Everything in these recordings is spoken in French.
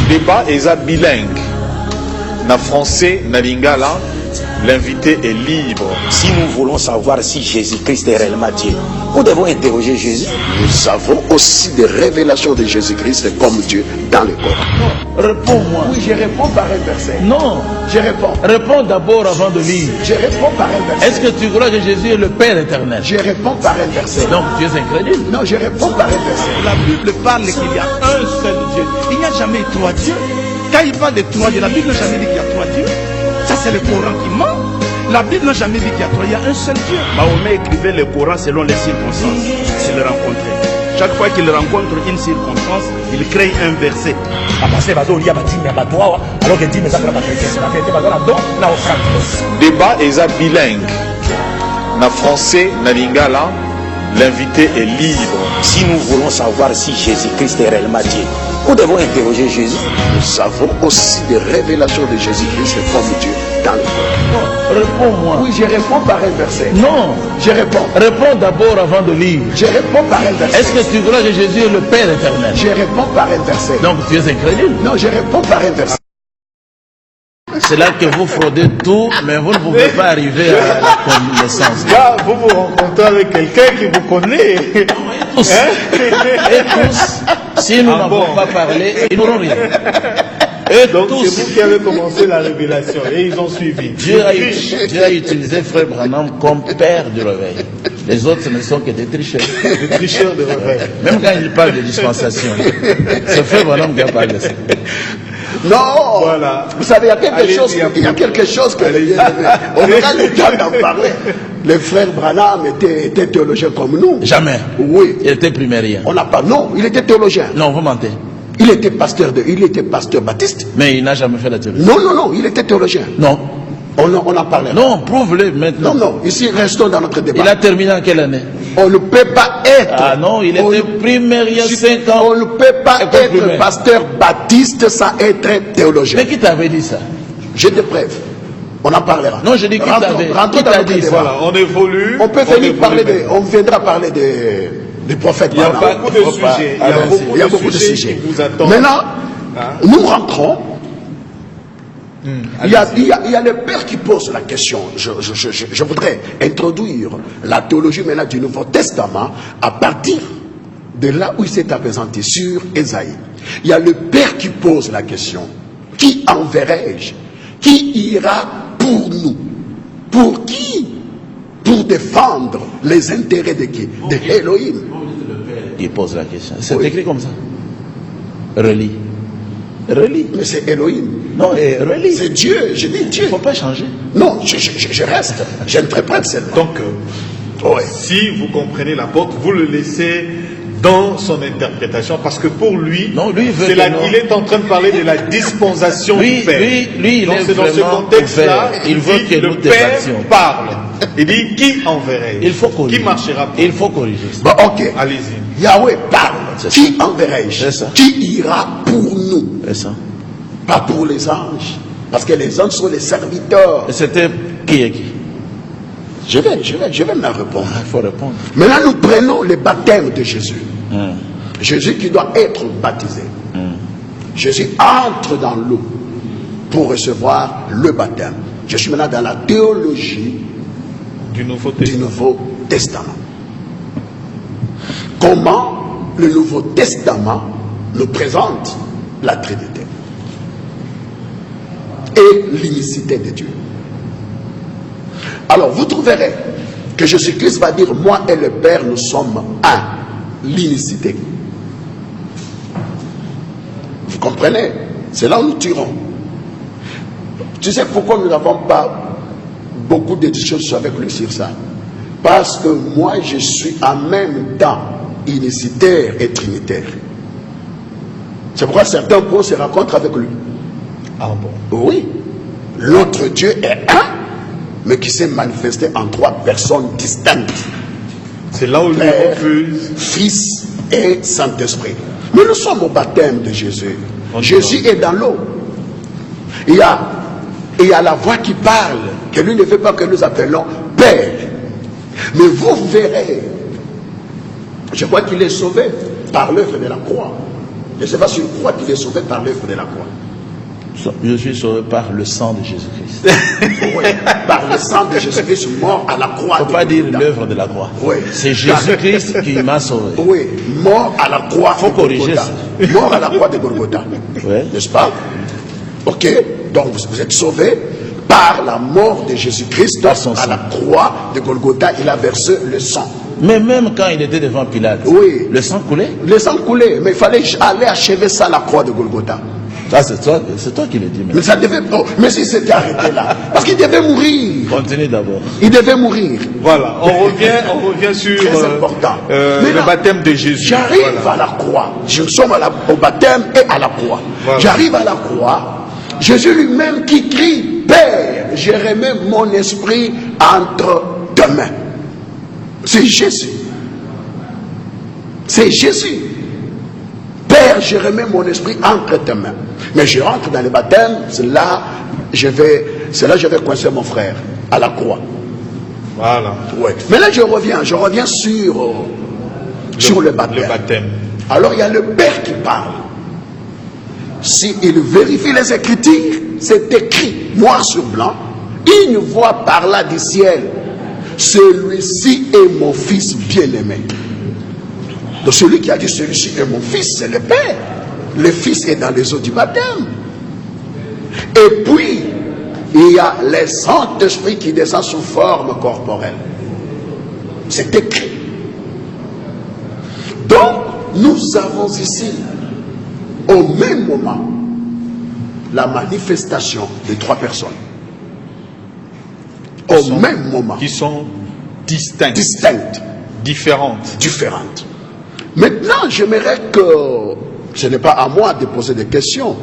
Débat est bilingue. Na français, na lingala, l'invité est libre. Si nous voulons savoir si Jésus-Christ est réellement Dieu, nous devons interroger Jésus. Nous avons aussi des révélations de Jésus-Christ comme Dieu dans le Coran. Réponds-moi. Oui, je réponds par un verset. Non. Je réponds. Réponds d'abord avant de lire. Je réponds par un verset. Est-ce que tu crois que Jésus est le Père éternel? Je réponds par un verset. Donc tu es incrédule. Non, je réponds par un verset. La Bible parle qu'il y a un seul Dieu. Il n'y a jamais trois dieux. Quand il parle de trois dieux, la Bible n'a jamais dit qu'il y a trois dieux. Ça, c'est le Coran qui ment. La Bible n'a jamais dit qu'il y a trois, il y a un seul Dieu. Mahomet écrivait le Coran selon les circonstances s'il le rencontrait. Chaque fois qu'il rencontre une circonstance, il crée un verset. Débat est bilingue. Na français, na lingala, l'invité est libre. Si nous voulons savoir si Jésus-Christ est réellement Dieu, nous devons interroger Jésus. Nous avons aussi des révélations de Jésus-Christ comme Dieu dans le Coran. Réponds-moi. Oui, je réponds par un verset. Non. Je réponds. Réponds d'abord avant de lire. Je réponds par un verset. Est-ce que tu crois que Jésus est le Père éternel? Je réponds par un verset. Donc tu es incrédule. Non, je réponds par un verset. C'est là que vous fraudez tout, mais vous ne pouvez pas arriver à la connaissance. Là, vous vous rencontrez avec quelqu'un qui vous connaît. Tous. Et tous, si nous n'avons pas parlé, ils n'auront rien. Et Donc tous. c'est vous qui avez commencé la révélation et ils ont suivi. Dieu a utilisé Frère Branham comme père du réveil. Les autres, ce ne sont que des tricheurs. Des tricheurs de réveil. Même quand il parle de dispensation, c'est Frère Branham qui a parlé de ça. Non, Voilà. Vous savez, il y a quelque chose que on aura le temps d'en parler. Le frère Branham était théologien comme nous. Jamais. Oui. Il était primérien. On n'a pas. Non, il était théologien. Non, vous mentez. Il était pasteur baptiste. Mais il n'a jamais fait la théologie. Non, il était théologien. Non. On en parle. Non, prouve-le maintenant. Non, ici, restons dans notre débat. Il a terminé en quelle année? On ne peut pas être. Ah non, il était primérien 5 ans. On ne peut pas École être primaire. pasteur baptiste sans être théologien. Mais qui t'avait dit ça? J'ai des preuves. On en parlera. Non, je dis qui t'avait. Rentrons Qui dans t'a notre dit débat. Voilà, on évolue. On peut venir évolue parler maintenant. on viendra parler des prophètes. Il y a Branham. beaucoup de sujets. Il y a beaucoup de sujets. qui vous attendent. Maintenant, Hein? nous rentrons. Il y a le père qui pose la question. Je voudrais introduire la théologie maintenant du Nouveau Testament à partir de là où il s'est appesanti sur Ésaïe. Il y a le père qui pose la question. Qui enverrai-je? Qui ira pour nous? Pour qui? Pour défendre les intérêts de qui? De Elohim. Il pose la question. C'est Oui. écrit comme ça. Relis. Relis. Mais c'est Elohim. Non, et relis. C'est Dieu. Je dis Dieu. Il ne faut pas changer. Non, je reste. J'interprète seulement. Donc, Ouais. si vous comprenez l'apôtre, vous le laissez dans son interprétation, parce que pour lui, Non, lui, il veut que non. il est en train de parler de la dispensation Lui, du Père. lui, il Donc est c'est dans ce vraiment contexte-là ouvert. qu'il Il veut dit, que le nous Père débattions. parle. Il dit, qui enverrai? Il faut corriger. Qui marchera pour Il faut corriger. Bon, ok. Allez-y. Yahweh parle. C'est Qui enverrai-je? C'est ça. Qui ira pour nous? C'est ça. Pas pour les anges. Parce que les anges sont les serviteurs. Et c'était qui est qui? Je vais me répondre. Il faut répondre. Maintenant, nous prenons le baptême de Jésus. Jésus qui doit être baptisé. Jésus entre dans l'eau pour recevoir le baptême. Je suis maintenant dans la théologie Du Nouveau du Testament. Nouveau Testament. Comment le Nouveau Testament nous présente la Trinité et l'unicité de Dieu. Alors vous trouverez que Jésus-Christ va dire, moi et le Père nous sommes un, l'unicité. Vous comprenez? C'est là où nous tirons. Tu sais pourquoi nous n'avons pas beaucoup d'éditions avec lui sur ça? Parce que moi je suis en même temps unicitaire et trinitaire. C'est pourquoi certains points se rencontrent avec lui. Ah bon? Oui, l'autre Dieu est un, mais qui s'est manifesté en trois personnes distinctes. C'est là où il Père, refuse. Fils et Saint-Esprit. Mais nous sommes au baptême de Jésus. On Jésus est dans l'eau. Il y a la voix qui parle, que lui ne veut pas que nous appelons Père. Mais vous verrez, je crois qu'il est sauvé par l'œuvre de la croix. Et c'est pas sur une croix qu'il est sauvé par l'œuvre de la croix. Je suis sauvé par le sang de Jésus-Christ. Oui, par le sang de Jésus-Christ mort à la croix. Il ne faut pas dire l'œuvre de la croix. Oui. C'est Jésus-Christ qui m'a sauvé. Oui, mort à la croix. Faut corriger ça. Mort à la croix de Golgotha. Oui. N'est-ce pas? Ok, donc vous êtes sauvé par la mort de Jésus-Christ à la croix de Golgotha. Il a versé le sang. Mais même quand il était devant Pilate, oui, le sang coulait. Le sang coulait, mais il fallait aller achever ça à la croix de Golgotha. Ça, c'est toi qui le dis. Mais ça devait. Oh, mais si c'était arrêté là, parce qu'il devait mourir. Continue d'abord. Il devait mourir. Voilà, on revient sur Très important. le baptême de Jésus. J'arrive à la croix. Je sommes au baptême et à la croix. Voilà. J'arrive à la croix. Jésus lui-même qui crie, Père, je remets mon esprit entre tes mains. C'est Jésus. C'est Jésus. Père, je remets mon esprit entre tes mains. Mais je rentre dans le baptême, c'est là je vais coincer mon frère à la croix. Voilà. Ouais. Mais là je reviens sur le baptême. Alors il y a le Père qui parle. S'il vérifie les Écritures, c'est écrit noir sur blanc, une voix parla du ciel. Celui-ci est mon fils bien-aimé. Donc celui qui a dit celui-ci est mon fils, c'est le Père. Le Fils est dans les eaux du baptême. Et puis, il y a le Saint-Esprit qui descend sous forme corporelle. C'est écrit. Donc, nous avons ici, au même moment, la manifestation de 3 personnes. Au même moment. Qui sont distinctes. Différentes. Maintenant, j'aimerais que, ce n'est pas à moi de poser des questions,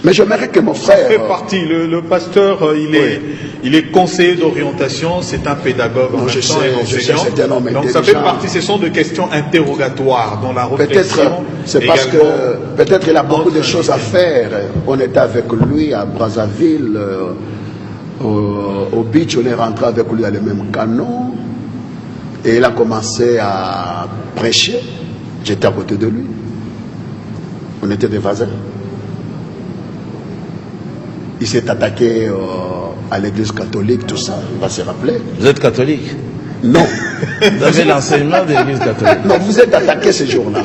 mais j'aimerais que mon frère... fait partie, le pasteur, il est conseiller d'orientation, c'est un pédagogue en même temps et enseignant. Donc ça fait partie, ce sont des questions interrogatoires dans la réflexion. C'est parce que peut-être il a beaucoup de choses à faire. On était avec lui à Brazzaville, au beach, on est rentré avec lui dans le même canot. Et il a commencé à prêcher. J'étais à côté de lui. On était des voisins. Il s'est attaqué à l'église catholique, tout ça. Il va se rappeler. Vous êtes catholique? Non. Vous avez l'enseignement de l'église catholique? Non, vous êtes attaqué ce jour-là.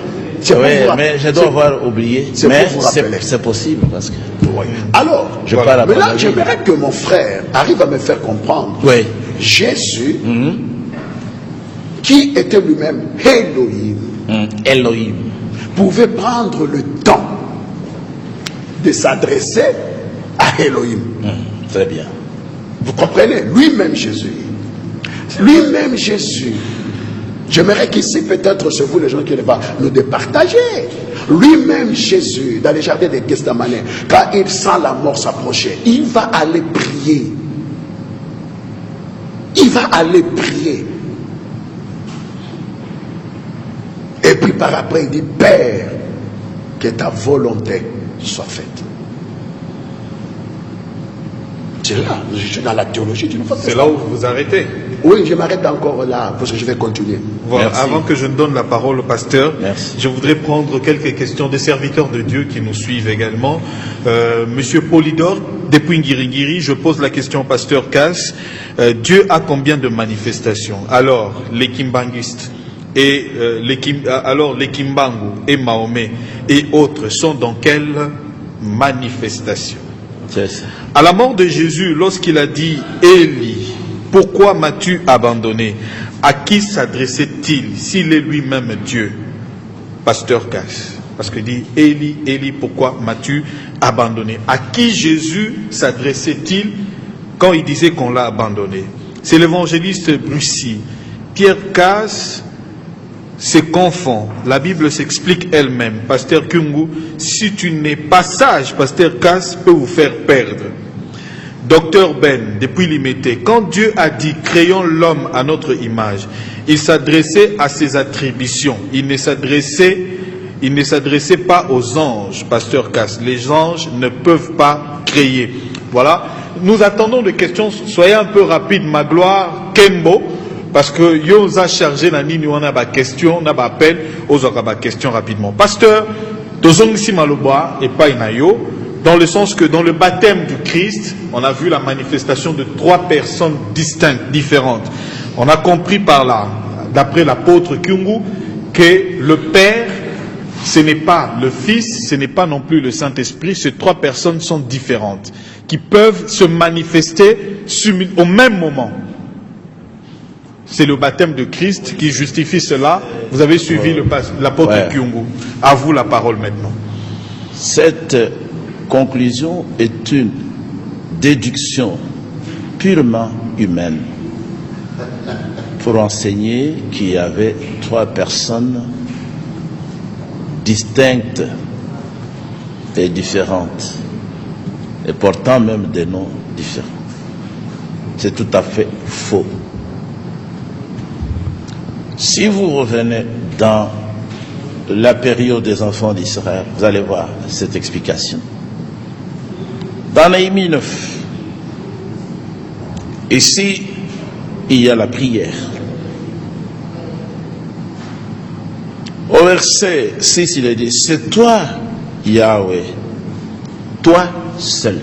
Oui, mais je dois avoir oublié. Mais c'est possible parce que... Oui. Alors, mais là, j'aimerais que mon frère arrive à me faire comprendre. Oui. Jésus, qui était lui-même Elohim, pouvait prendre le temps de s'adresser à Elohim. Très bien. Vous comprenez? Lui-même Jésus. J'aimerais qu'ici, peut-être, c'est vous les gens qui va nous départager. Lui-même Jésus, dans les jardins des Gethsémanès, quand il sent la mort s'approcher, il va aller prier. Et puis par après, il dit, Père, que ta volonté soit faite. C'est là, je suis dans la théologie du Nouveau Testament. C'est là où vous vous arrêtez. Oui, je m'arrête encore là, parce que je vais continuer. Voilà. Avant que je ne donne la parole au pasteur, je voudrais prendre quelques questions des serviteurs de Dieu qui nous suivent également. Monsieur Polydor, depuis Ngiringiri, je pose la question au pasteur Cass. Dieu a combien de manifestations? Alors, les Kimbanguistes et les Kimbangu et Mahomet et autres sont dans quelle manifestation? À la mort de Jésus, lorsqu'il a dit « Élie, pourquoi m'as-tu abandonné ?» À qui s'adressait-il s'il est lui-même Dieu? Pasteur Cass. Parce qu'il dit « Élie, Élie, pourquoi m'as-tu abandonné ?» À qui Jésus s'adressait-il quand il disait qu'on l'a abandonné? C'est l'évangéliste Brucy. Pierre Cass se confond. La Bible s'explique elle-même. Pasteur Kungu, si tu n'es pas sage, Pasteur Cass peut vous faire perdre. Docteur Ben, depuis Limité, quand Dieu a dit « créons l'homme à notre image », il s'adressait à ses attributions. Il ne s'adressait pas aux anges, Pasteur Cass. Les anges ne peuvent pas créer. Voilà. Nous attendons des questions. Soyez un peu rapide, ma gloire. Kembo. Parce que yo a chargé la ligne, on a ma question, on a ma appel, on a ma question rapidement. Pasteur, Tozongisi Maloba et Painayo, dans le sens que dans le baptême du Christ, on a vu la manifestation de 3 personnes distinctes, différentes. On a compris par là, d'après l'apôtre Kyungu, que le Père, ce n'est pas le Fils, ce n'est pas non plus le Saint-Esprit. Ces 3 personnes sont différentes, qui peuvent se manifester au même moment. C'est le baptême de Christ qui justifie cela. Vous avez suivi l'apôtre Kyungu. À vous la parole maintenant. Cette conclusion est une déduction purement humaine pour enseigner qu'il y avait 3 personnes distinctes et différentes, et portant même des noms différents. C'est tout à fait faux. Si vous revenez dans la période des enfants d'Israël, vous allez voir cette explication. Dans Néhémie 9, ici, il y a la prière. Au verset 6, il est dit, c'est toi, Yahweh, toi seul,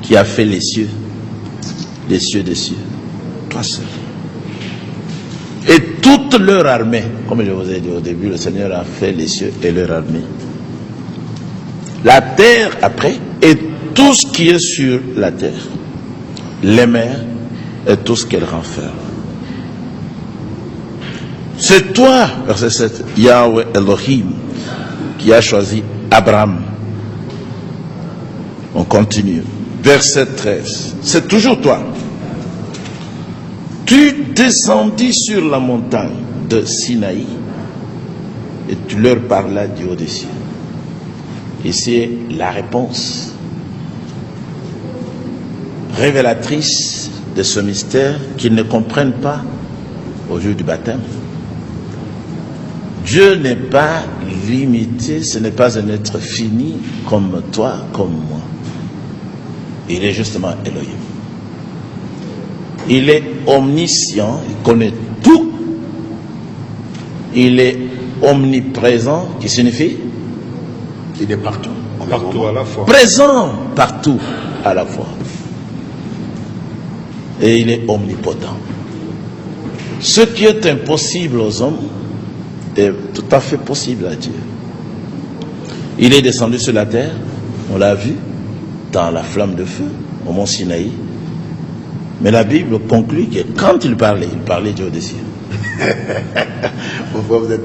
qui as fait les cieux des cieux, toi seul. Et toute leur armée, comme je vous ai dit au début, le Seigneur a fait les cieux et leur armée. La terre après, et tout ce qui est sur la terre, les mers et tout ce qu'elle renferme. C'est toi, verset 7, Yahweh Elohim, qui a choisi Abraham. On continue. Verset 13. C'est toujours toi. Tu descendis sur la montagne de Sinaï et tu leur parlas du haut des cieux. Et c'est la réponse révélatrice de ce mystère qu'ils ne comprennent pas au jour du baptême. Dieu n'est pas limité, ce n'est pas un être fini comme toi, comme moi. Il est justement Elohim. Il est omniscient, il connaît tout. Il est omniprésent, qui signifie? Il est partout. Partout à la fois. Présent partout à la fois. Et il est omnipotent. Ce qui est impossible aux hommes est tout à fait possible à Dieu. Il est descendu sur la terre, on l'a vu, dans la flamme de feu, au mont Sinaï. Mais la Bible conclut que quand il parlait du haut des cieux.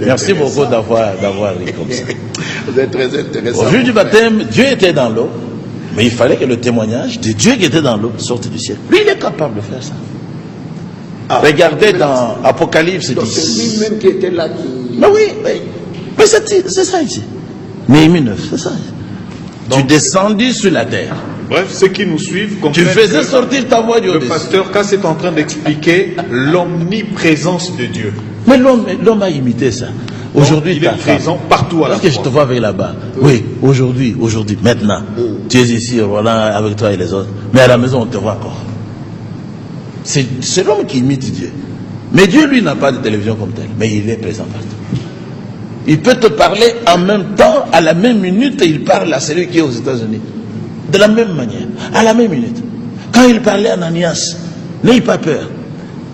Merci beaucoup d'avoir ri comme ça. Vous êtes très intéressant. Au jour du baptême, Dieu était dans l'eau, mais il fallait que le témoignage de Dieu qui était dans l'eau sorte du ciel. Lui, il est capable de faire ça. Regardez dans Apocalypse 10. C'est lui-même qui était là. Mais oui. Mais c'est ça ici. Néhémie 9, c'est ça. Tu descendis sur la terre. Bref, ceux qui nous suivent comprennent. Tu faisais sortir ta voix du haut. Le pasteur Kass est en train d'expliquer l'omniprésence de Dieu. Mais l'homme a imité ça. Aujourd'hui, il est présent partout à la fois. Est-ce que je te vois avec là-bas? Oui, aujourd'hui, maintenant. Tu es ici, voilà, avec toi et les autres. Mais à la maison, on te voit encore. C'est l'homme qui imite Dieu. Mais Dieu, lui, n'a pas de télévision comme tel. Mais il est présent partout. Il peut te parler en même temps, à la même minute, et il parle à celui qui est aux États-Unis. De la même manière, à la même minute. Quand il parlait à Ananias, n'aie pas peur.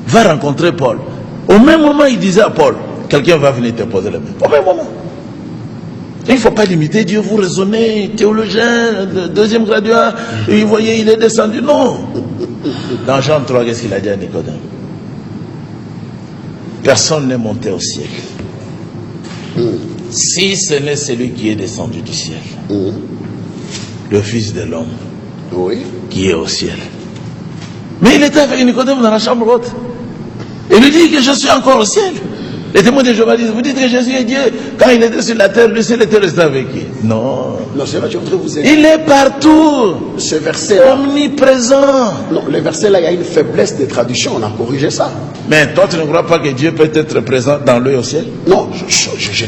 Va rencontrer Paul. Au même moment, il disait à Paul, quelqu'un va venir te poser la main. Au même moment. Il ne faut pas limiter Dieu. Vous raisonnez, théologien, deuxième graduat, et vous voyez, il est descendu. Non. Dans Jean 3, qu'est-ce qu'il a dit à Nicodème? Personne n'est monté au ciel. Si ce n'est celui qui est descendu du ciel. Le Fils de l'homme, qui est au ciel. Mais il était avec Nicodème dans la chambre haute. Et il lui dit que je suis encore au ciel. Les témoins de Jéhovah disent, vous dites que Jésus est Dieu. Quand il était sur la terre, le ciel était resté avec qui? Non. Non, c'est vrai, je voudrais vous aider. Il est partout. Ce verset-là. Omniprésent. Non, le verset-là, il y a une faiblesse de traduction, on a corrigé ça. Mais toi, tu ne crois pas que Dieu peut être présent dans l'œil au ciel? Non,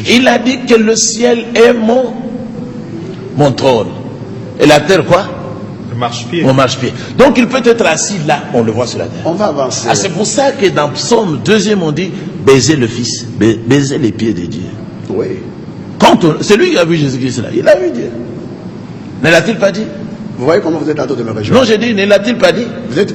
il a dit que le ciel est mon trône. Et la terre, quoi? Le marchepied. Mon marchepied. Donc il peut être assis là, on le voit sur la terre. On va avancer. C'est pour ça que dans Psaume 2, on dit baiser le Fils, baiser les pieds de Dieu. Oui. C'est lui qui a vu Jésus-Christ là. Il a vu Dieu. Ne l'a-t-il pas dit? Vous voyez comment vous êtes en train de me rejoindre? Non, j'ai dit, ne l'a-t-il pas dit? Vous êtes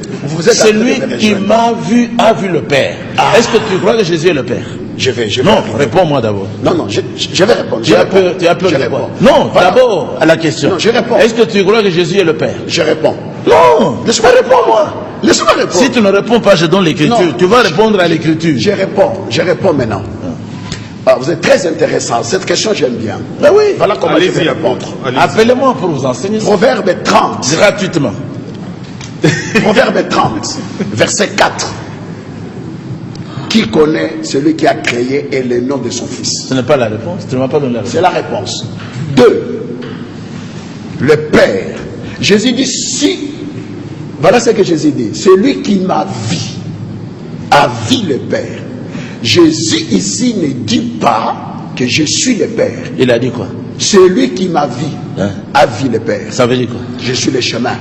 C'est lui qui m'a vu, a vu le Père. Est-ce que tu crois que Jésus est le Père? Je vais Non, réponds-moi d'abord. Non, je vais répondre. Tu as peur de quoi? Non, voilà. D'abord à la question. Non, je réponds. Est-ce que tu crois que Jésus est le Père? Je réponds. Non, Laisse-moi répondre, moi. Laisse-moi répondre. si tu ne réponds pas, je donne l'écriture. Non. Tu vas répondre à l'écriture. Je réponds maintenant. Ah, vous êtes très intéressant. Cette question, j'aime bien. Ben oui. Voilà comment je vais Allez-y, répondre. apôtre. Allez-y. Appelez-moi pour vous enseigner ça. Proverbe 30. Gratuitement. Proverbe 30, verset 4. Qui connaît celui qui a créé et le nom de son fils? Ce n'est pas la réponse. Tu ne m'as pas donné la réponse. C'est la réponse. 2. Le Père. Jésus dit si. Voilà ce que Jésus dit. Celui qui m'a vu a vu le Père. Jésus ici ne dit pas que je suis le Père. Il a dit quoi? Celui qui m'a vu a vu le Père. Ça veut dire quoi? Je suis le chemin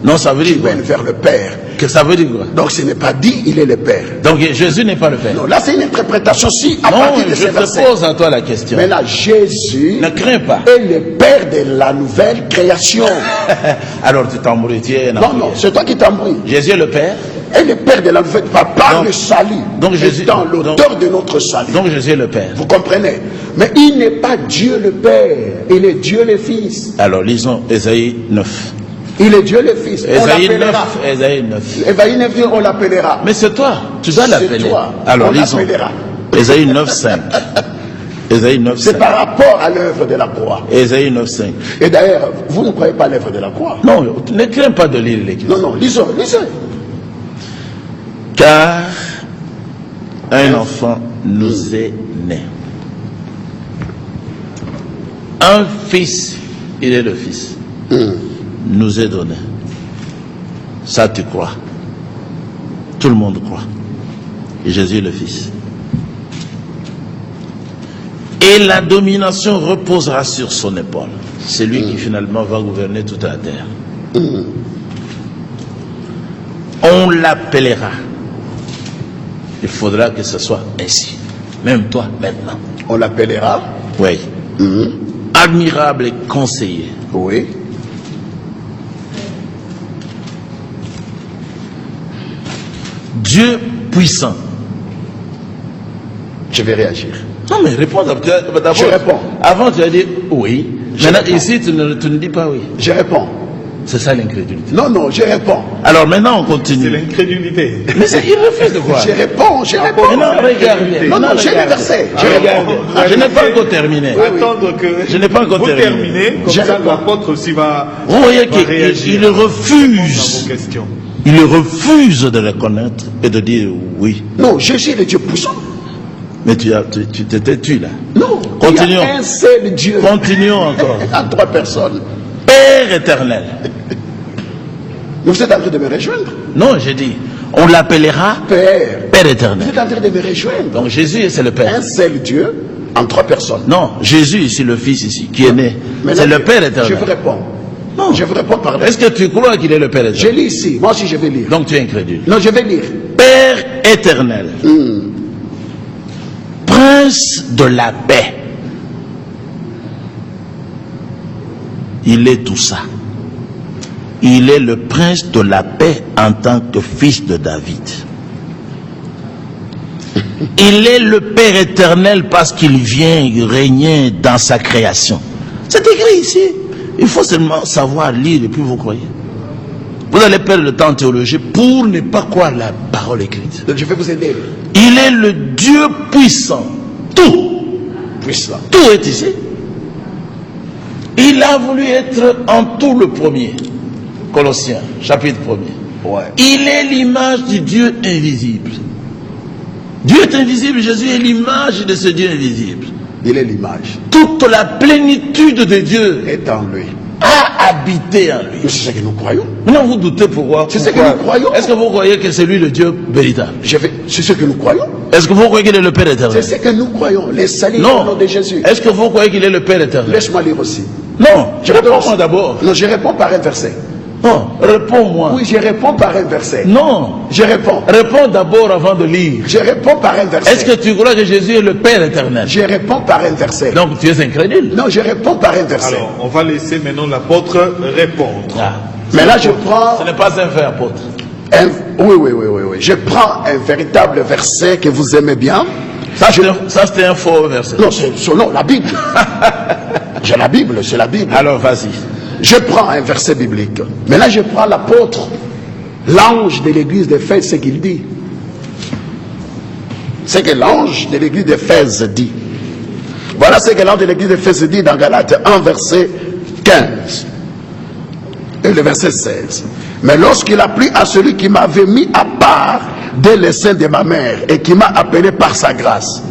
Non, ça veut qui dire quoi? mène vers le Père. Que ça veut dire quoi? Donc ce n'est pas dit, il est le Père. Donc Jésus n'est pas le Père. Non, là c'est une interprétation si à Non, partir de je ces versets. te pose à toi la question. Maintenant, Jésus Ne crains pas. est le Père de la nouvelle création. Alors tu t'embrouilles, tu es un Non, non, c'est toi qui t'embrouilles. Jésus est le Père. Et le Père de la nouvelle par Donc- le salut. donc Jésus- étant l'auteur de notre salut. Donc Jésus est le Père. Vous comprenez? Mais il n'est pas Dieu le Père, il est Dieu le Fils. Alors lisons Ésaïe 9. Il est Dieu le Fils. On Ésaïe 9. l'appellera. Ésaïe 9. Ésaïe 9, on l'appellera. Mais c'est toi. Tu dois C'est l'appeler. toi. Alors On lisons. l'appellera. Ésaïe 9, 5. Ésaïe 9, C'est 5. par rapport à l'œuvre de la croix. Ésaïe 9, 5. Et d'ailleurs, vous ne croyez pas à l'œuvre de la croix? Non, ne crains pas de lire l'écriture. Non, non, lisons, lisons. Car un enfant nous est né. Un fils, il est le fils, nous est donné. Ça tu crois. Tout le monde croit. Et Jésus est le fils. Et la domination reposera sur son épaule. C'est lui qui finalement va gouverner toute la terre. On l'appellera. Il faudra que ce soit ainsi. Même toi, maintenant. On l'appellera. Oui. Admirable et conseiller. Oui. Dieu puissant. Je vais réagir. Non, mais réponds d'abord. Je réponds. Avant, tu as dit oui. Je Maintenant, réponds. ici, tu ne dis pas oui. Je réponds. C'est ça l'incrédulité. Non, non, je réponds. Alors maintenant, on C'est continue. l'incrédulité. Mais il refuse de croire. Je réponds, je réponds. Mais non, regarde bien. Non, non, j'ai les regarde. versets. Je Regarde. réponds. Je n'ai pas encore terminé. Attendre que Je n'ai pas encore vous terminé. terminez, comme Je ça réponds. l'apôtre aussi va, Vous voyez va réagir qu'il à vos refuse. questions. Il refuse de reconnaître et de dire oui. Non, Jésus est le Dieu puissant. Mais tu t'es tu là. Non. Continuons. Il y a un seul Dieu. Continuons encore. En 3 personnes. Père éternel. Vous êtes en train de me rejoindre. Non, j'ai dit, on l'appellera Père. Père Vous éternel. êtes en train de me rejoindre. Donc Jésus, c'est le Père. Un seul Dieu en 3 personnes. Non, Jésus ici, le Fils ici, qui est né. Maintenant, C'est le Père Je vous éternel. réponds. Non. Je vous réponds par là. Est-ce que tu crois qu'il est le Père Je éternel? lis ici. Moi aussi, je vais lire. Donc tu es incrédule. Non, je vais lire. Père éternel. Prince de la paix. Il est tout ça. Il est le prince de la paix en tant que fils de David. Il est le Père éternel parce qu'il vient régner dans sa création. C'est écrit ici. Il faut seulement savoir lire et puis vous croyez. Vous allez perdre le temps en théologie pour ne pas croire la parole écrite. Donc, je vais vous aider. Il est le Dieu puissant. Tout. Puissant. Tout est ici. Il a voulu être en tout le premier. Colossiens, chapitre 1er. Ouais. Il est l'image du Dieu invisible. Dieu est invisible, Jésus est l'image de ce Dieu invisible. Il est l'image. Toute la plénitude de Dieu Est en lui. a habité en lui. Mais c'est ce que nous croyons. Maintenant vous doutez pourquoi. C'est ce que pourquoi- nous croyons. Est-ce que vous croyez que c'est lui le Dieu véritable? C'est ce que nous croyons. Est-ce que vous croyez qu'il est le Père C'est éternel? ce que nous croyons. Les saluts au Non. nom de Jésus. Est-ce que vous croyez qu'il est le Père éternel? Laisse-moi lire aussi. Non, Je réponds réponds-moi d'abord. Non, je réponds par un verset. Non, réponds-moi. Oui, je réponds par un verset. Non. Je réponds. Réponds d'abord avant de lire. Je réponds par un verset. Est-ce que tu crois que Jésus est le Père éternel? Je réponds par un verset. Donc tu es incrédule. Non, je réponds par un verset. Alors, on va laisser maintenant l'apôtre répondre. Ah. Mais là, je prends... Ce n'est pas un vrai apôtre. Oui. Je prends un véritable verset que vous aimez bien. Ça, c'était un faux verset. Non, la Bible. J'ai la Bible, c'est la Bible. Alors, vas-y. Je prends un verset biblique. Mais là, je prends l'apôtre, l'ange de l'église d'Éphèse, ce qu'il dit. C'est que l'ange de l'église d'Éphèse dit. Voilà ce que l'ange de l'église d'Éphèse dit dans Galates 1, verset 15. Et le verset 16. Mais lorsqu'il a plu à celui qui m'avait mis à part dès le sein de ma mère et qui m'a appelé par sa grâce,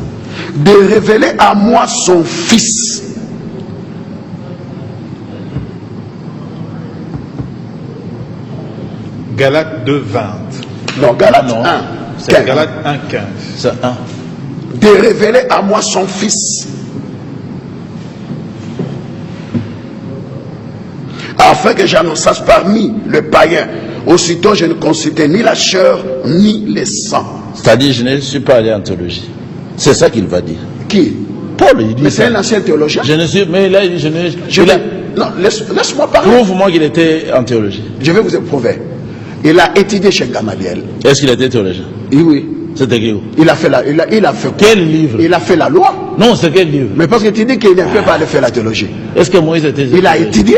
de révéler à moi son Fils. Galates 2, 20. Non, Galates Non, 1. C'est 15. Galates 1, 15. C'est un. De révéler à moi son Fils, afin que j'annonçasse parmi les païens. Aussitôt je ne consultais ni la chair ni le sang. C'est-à-dire, je ne suis pas allé en théologie. C'est ça qu'il va dire. Qui? Paul, il dit Mais ça. c'est un ancien théologien. Je ne suis, mais là, je ne. Non, laisse-moi parler. Prouve-moi qu'il était en théologie. Je vais vous éprouver. Il a étudié chez Gamaliel. Est-ce qu'il était théologien? Oui. C'est écrit où? Il a fait quoi? Quel livre? Il a fait la loi. Non, c'est quel livre? Mais parce que tu dis qu'il ne peut pas aller faire la théologie. Est-ce que Moïse était Il a étudié.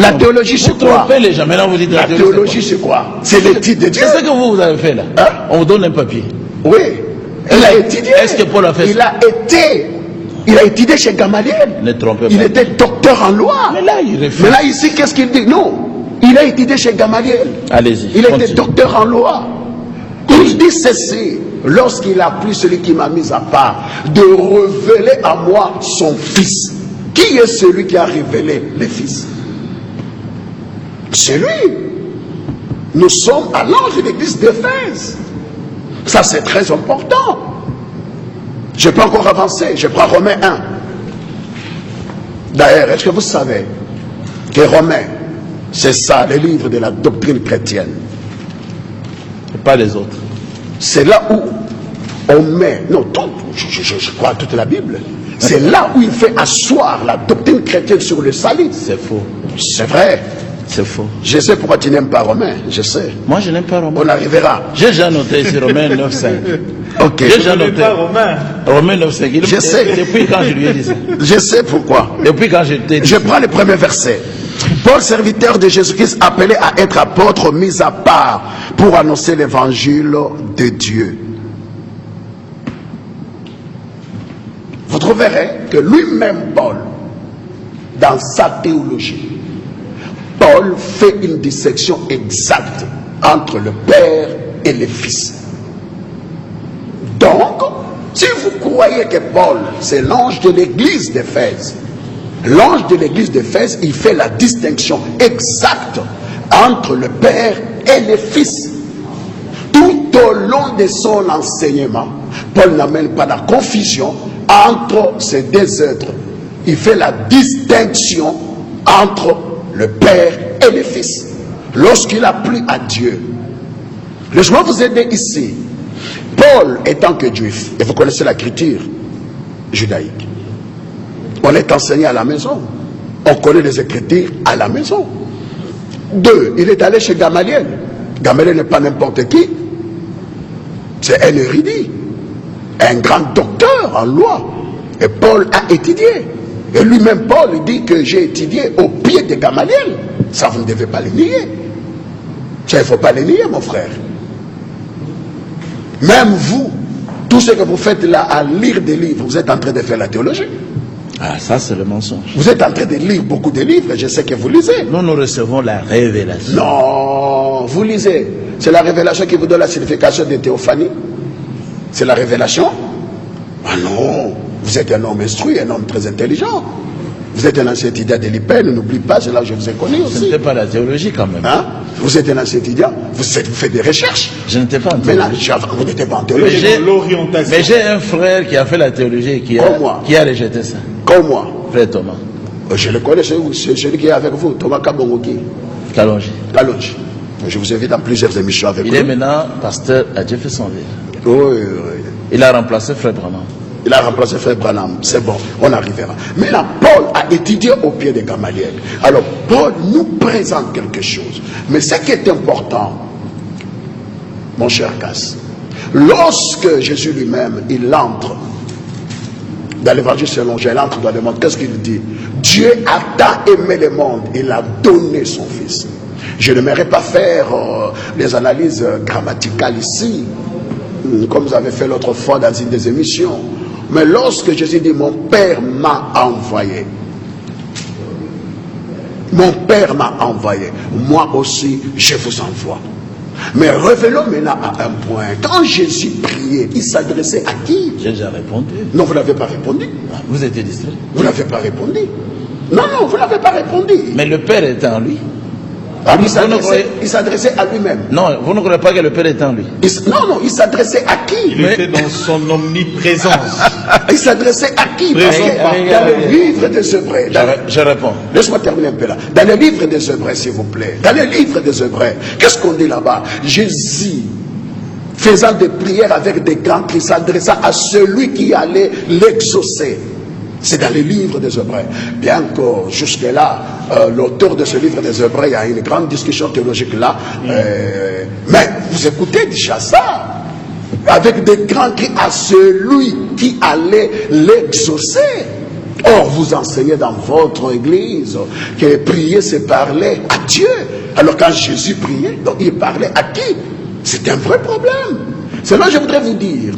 La théologie, c'est quoi? Vous trompez les gens. Maintenant, vous dites La théologie, c'est quoi? C'est l'étude de Dieu. C'est ce que vous avez fait là. Hein? On vous donne un papier. Oui. Il a étudié. Est-ce que Paul a fait ça? Il a étudié chez Gamaliel. Ne trompez pas. Il était docteur en loi. Mais là, il refuse. Mais là, ici, qu'est-ce qu'il dit? Non. Il a étudié chez Gamaliel. Allez-y. Il était continue. docteur en loi. Il dit ceci. Lorsqu'il a plu celui qui m'a mis à part, de révéler à moi son Fils. Qui est celui qui a révélé le Fils? C'est lui. Nous sommes à l'ange de l'église d'Éphèse. Ça, c'est très important. Je peux encore avancer. Je prends Romains 1. D'ailleurs, est-ce que vous savez que Romains, c'est ça, le livre de la doctrine chrétienne? Et pas les autres. C'est là où on met, non, tout, je crois toute la Bible. C'est là où il fait asseoir la doctrine chrétienne sur le salut. C'est faux. C'est vrai. C'est faux. Je sais pourquoi tu n'aimes pas Romains. Je sais. Moi, je n'aime pas Romain. On arrivera. J'ai déjà noté ici Romains 9.5. Ok. J'ai déjà Je n'ai noté. pas Romain. Romains 9.5. Je sais. Depuis quand je lui ai dit ça? Je sais pourquoi. Depuis quand je t'ai dit Je prends le premier verset. Paul, serviteur de Jésus-Christ, appelé à être apôtre, mis à part pour annoncer l'évangile de Dieu. Vous trouverez que lui-même, Paul, dans sa théologie, Paul fait une dissection exacte entre le Père et le Fils. Donc, si vous croyez que Paul, c'est l'ange de l'église d'Éphèse, l'ange de l'église d'Éphèse, il fait la distinction exacte entre le Père et le Fils. Tout au long de son enseignement, Paul n'amène pas la confusion entre ces deux êtres. Il fait la distinction entre le Père et le Fils. Lorsqu'il a plu à Dieu, laissez-moi vous aider ici. Paul étant que juif, et vous connaissez l'écriture judaïque, on est enseigné à la maison. On connaît les écritures à la maison. 2, il est allé chez Gamaliel. Gamaliel n'est pas n'importe qui. C'est un érudit, un grand docteur en loi. Et Paul a étudié. Et lui-même, Paul, il dit que j'ai étudié au pied de Gamaliel. Ça, vous ne devez pas le nier. Ça, il ne faut pas le nier, mon frère. Même vous, tout ce que vous faites là, à lire des livres, vous êtes en train de faire la théologie. Ah, ça c'est le mensonge. Vous êtes en train de lire beaucoup de livres, je sais que vous lisez. Nous recevons la révélation. Non, vous lisez. C'est la révélation qui vous donne la signification de théophanie. C'est la révélation. Ah non, vous êtes un homme instruit, un homme très intelligent. Vous êtes un ancien étudiant de l'IPN, n'oublie pas, c'est là que je vous ai connu Ce aussi. n'était pas la théologie quand même. Hein? Vous êtes un ancien étudiant, vous faites des recherches. Je n'étais pas en Mais là, théologie. vous n'étiez pas en Mais théologie. j'ai un frère qui a fait la théologie et qui Comme moi. a rejeté ça. Comme moi. Frère Thomas. Je le connais, c'est celui qui est avec vous, Thomas Kabongoki. Kalonji. Kalonji. Je vous invite dans plusieurs émissions avec vous. Il est maintenant pasteur à Jeffersonville. Oui. Il a remplacé Frère Branham. Il a remplacé Frère Branham. C'est bon, on arrivera. Maintenant, Paul a étudié au pied de Gamaliel. Alors, Paul nous présente quelque chose. Mais ce qui est important, mon cher Cass, lorsque Jésus lui-même, il entre dans l'évangile selon Jean, il entre dans le monde, qu'est-ce qu'il dit? Dieu a tant aimé le monde, il a donné son Fils. Je n'aimerais pas faire les analyses grammaticales ici, comme vous avez fait l'autre fois dans une des émissions. Mais lorsque Jésus dit, mon Père m'a envoyé, mon Père m'a envoyé, moi aussi je vous envoie. Mais revenons maintenant à un point. Quand Jésus priait, il s'adressait à qui? J'ai déjà répondu. Non, vous n'avez pas répondu. Vous étiez distrait. Vous n'avez pas répondu. Non, vous n'avez pas répondu. Mais le Père était en lui. Il s'adressait à lui-même. Non, vous ne croyez pas que le Père était en lui? Non, il s'adressait à qui? Il était dans son omniprésence. Il s'adressait à qui? Parce que dans le livre des Hébreux. Je réponds. Laisse-moi terminer un peu là. Dans le livre des Hébreux, s'il vous plaît. Dans le livre des Hébreux, qu'est-ce qu'on dit là-bas? Jésus, faisant des prières avec des grands cris, s'adressant à celui qui allait l'exaucer. C'est dans les livres des Hébreux. Bien que jusque-là, l'auteur de ce livre des Hébreux, il y a une grande discussion théologique là. Mais vous écoutez déjà ça. Avec des grands cris à celui qui allait l'exaucer. Or, vous enseignez dans votre église que prier, c'est parler à Dieu. Alors quand Jésus priait, donc il parlait à qui? C'est un vrai problème. C'est là que je voudrais vous dire.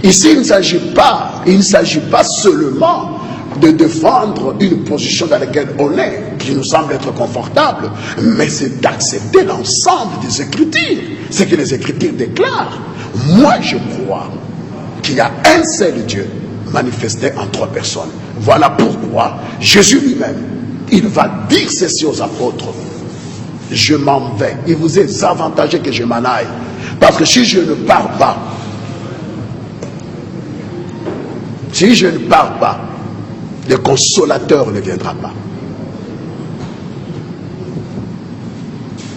Ici, il ne s'agit pas seulement de défendre une position dans laquelle on est, qui nous semble être confortable, mais c'est d'accepter l'ensemble des Écritures, ce que les Écritures déclarent. Moi, je crois qu'il y a un seul Dieu manifesté en trois personnes. Voilà pourquoi Jésus lui-même, il va dire ceci aux apôtres. Je m'en vais. Il vous est avantageux que je m'en aille. Parce que si je ne pars pas, le consolateur ne viendra pas.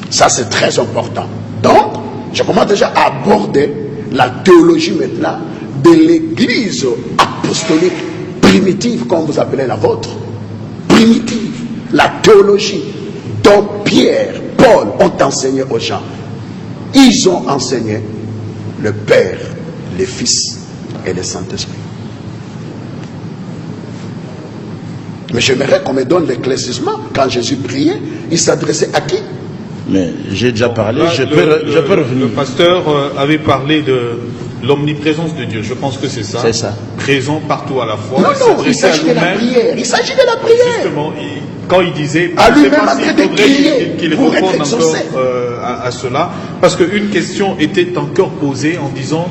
Ça, c'est très important. Donc, je commence déjà à aborder la théologie maintenant de l'église apostolique primitive, comme vous appelez la vôtre. Primitive. La théologie dont Pierre, Paul ont enseigné aux gens. Ils ont enseigné le Père, le Fils et le Saint-Esprit. Mais j'aimerais qu'on me donne l'éclaircissement. Quand Jésus priait, il s'adressait à qui? Mais j'ai déjà parlé, là, je peux revenir. Le pasteur avait parlé de l'omniprésence de Dieu. Je pense que c'est ça. C'est ça. Présent partout à la fois. Non, il s'agit de la prière. Il s'agit de la prière. Justement, quand il disait, à je ne sais lui-même pas en train s'il de faudrait crier qu'il pour réponde être exaucé. encore à cela, parce qu'une question était encore posée en disant,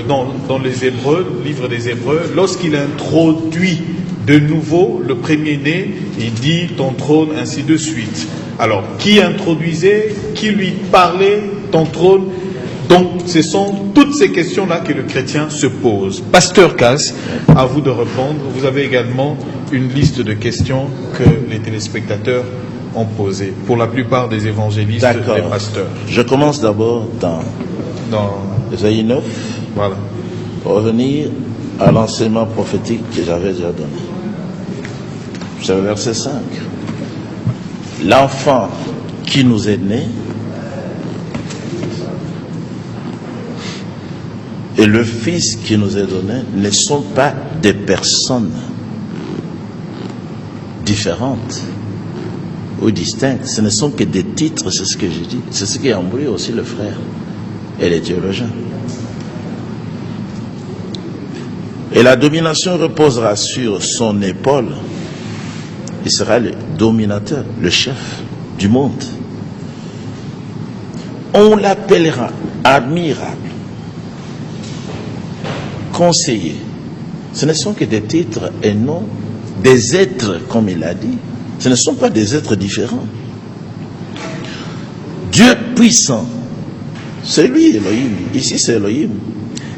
dans les Hébreux, le livre des Hébreux, lorsqu'il introduit de nouveau le premier-né, il dit ton trône, ainsi de suite. Alors, qui introduisait, qui lui parlait, ton trône? Donc, ce sont toutes ces questions-là que le chrétien se pose. Pasteur Cass, à vous de répondre. Vous avez également une liste de questions que les téléspectateurs ont posées, pour la plupart des évangélistes, des pasteurs. Je commence d'abord dans Ésaïe 9, voilà, pour revenir à l'enseignement prophétique que j'avais déjà donné. C'est le verset 5. L'enfant qui nous est né et le fils qui nous est donné ne sont pas des personnes différentes ou distinctes. Ce ne sont que des titres, c'est ce que j'ai dit. C'est ce qui a embrouillé aussi le frère et les théologiens. Et la domination reposera sur son épaule. Il sera le dominateur, le chef du monde. On l'appellera admirable, conseiller. Ce ne sont que des titres et non des êtres, comme il a dit. Ce ne sont pas des êtres différents. Dieu puissant, c'est lui Elohim. Ici c'est Elohim.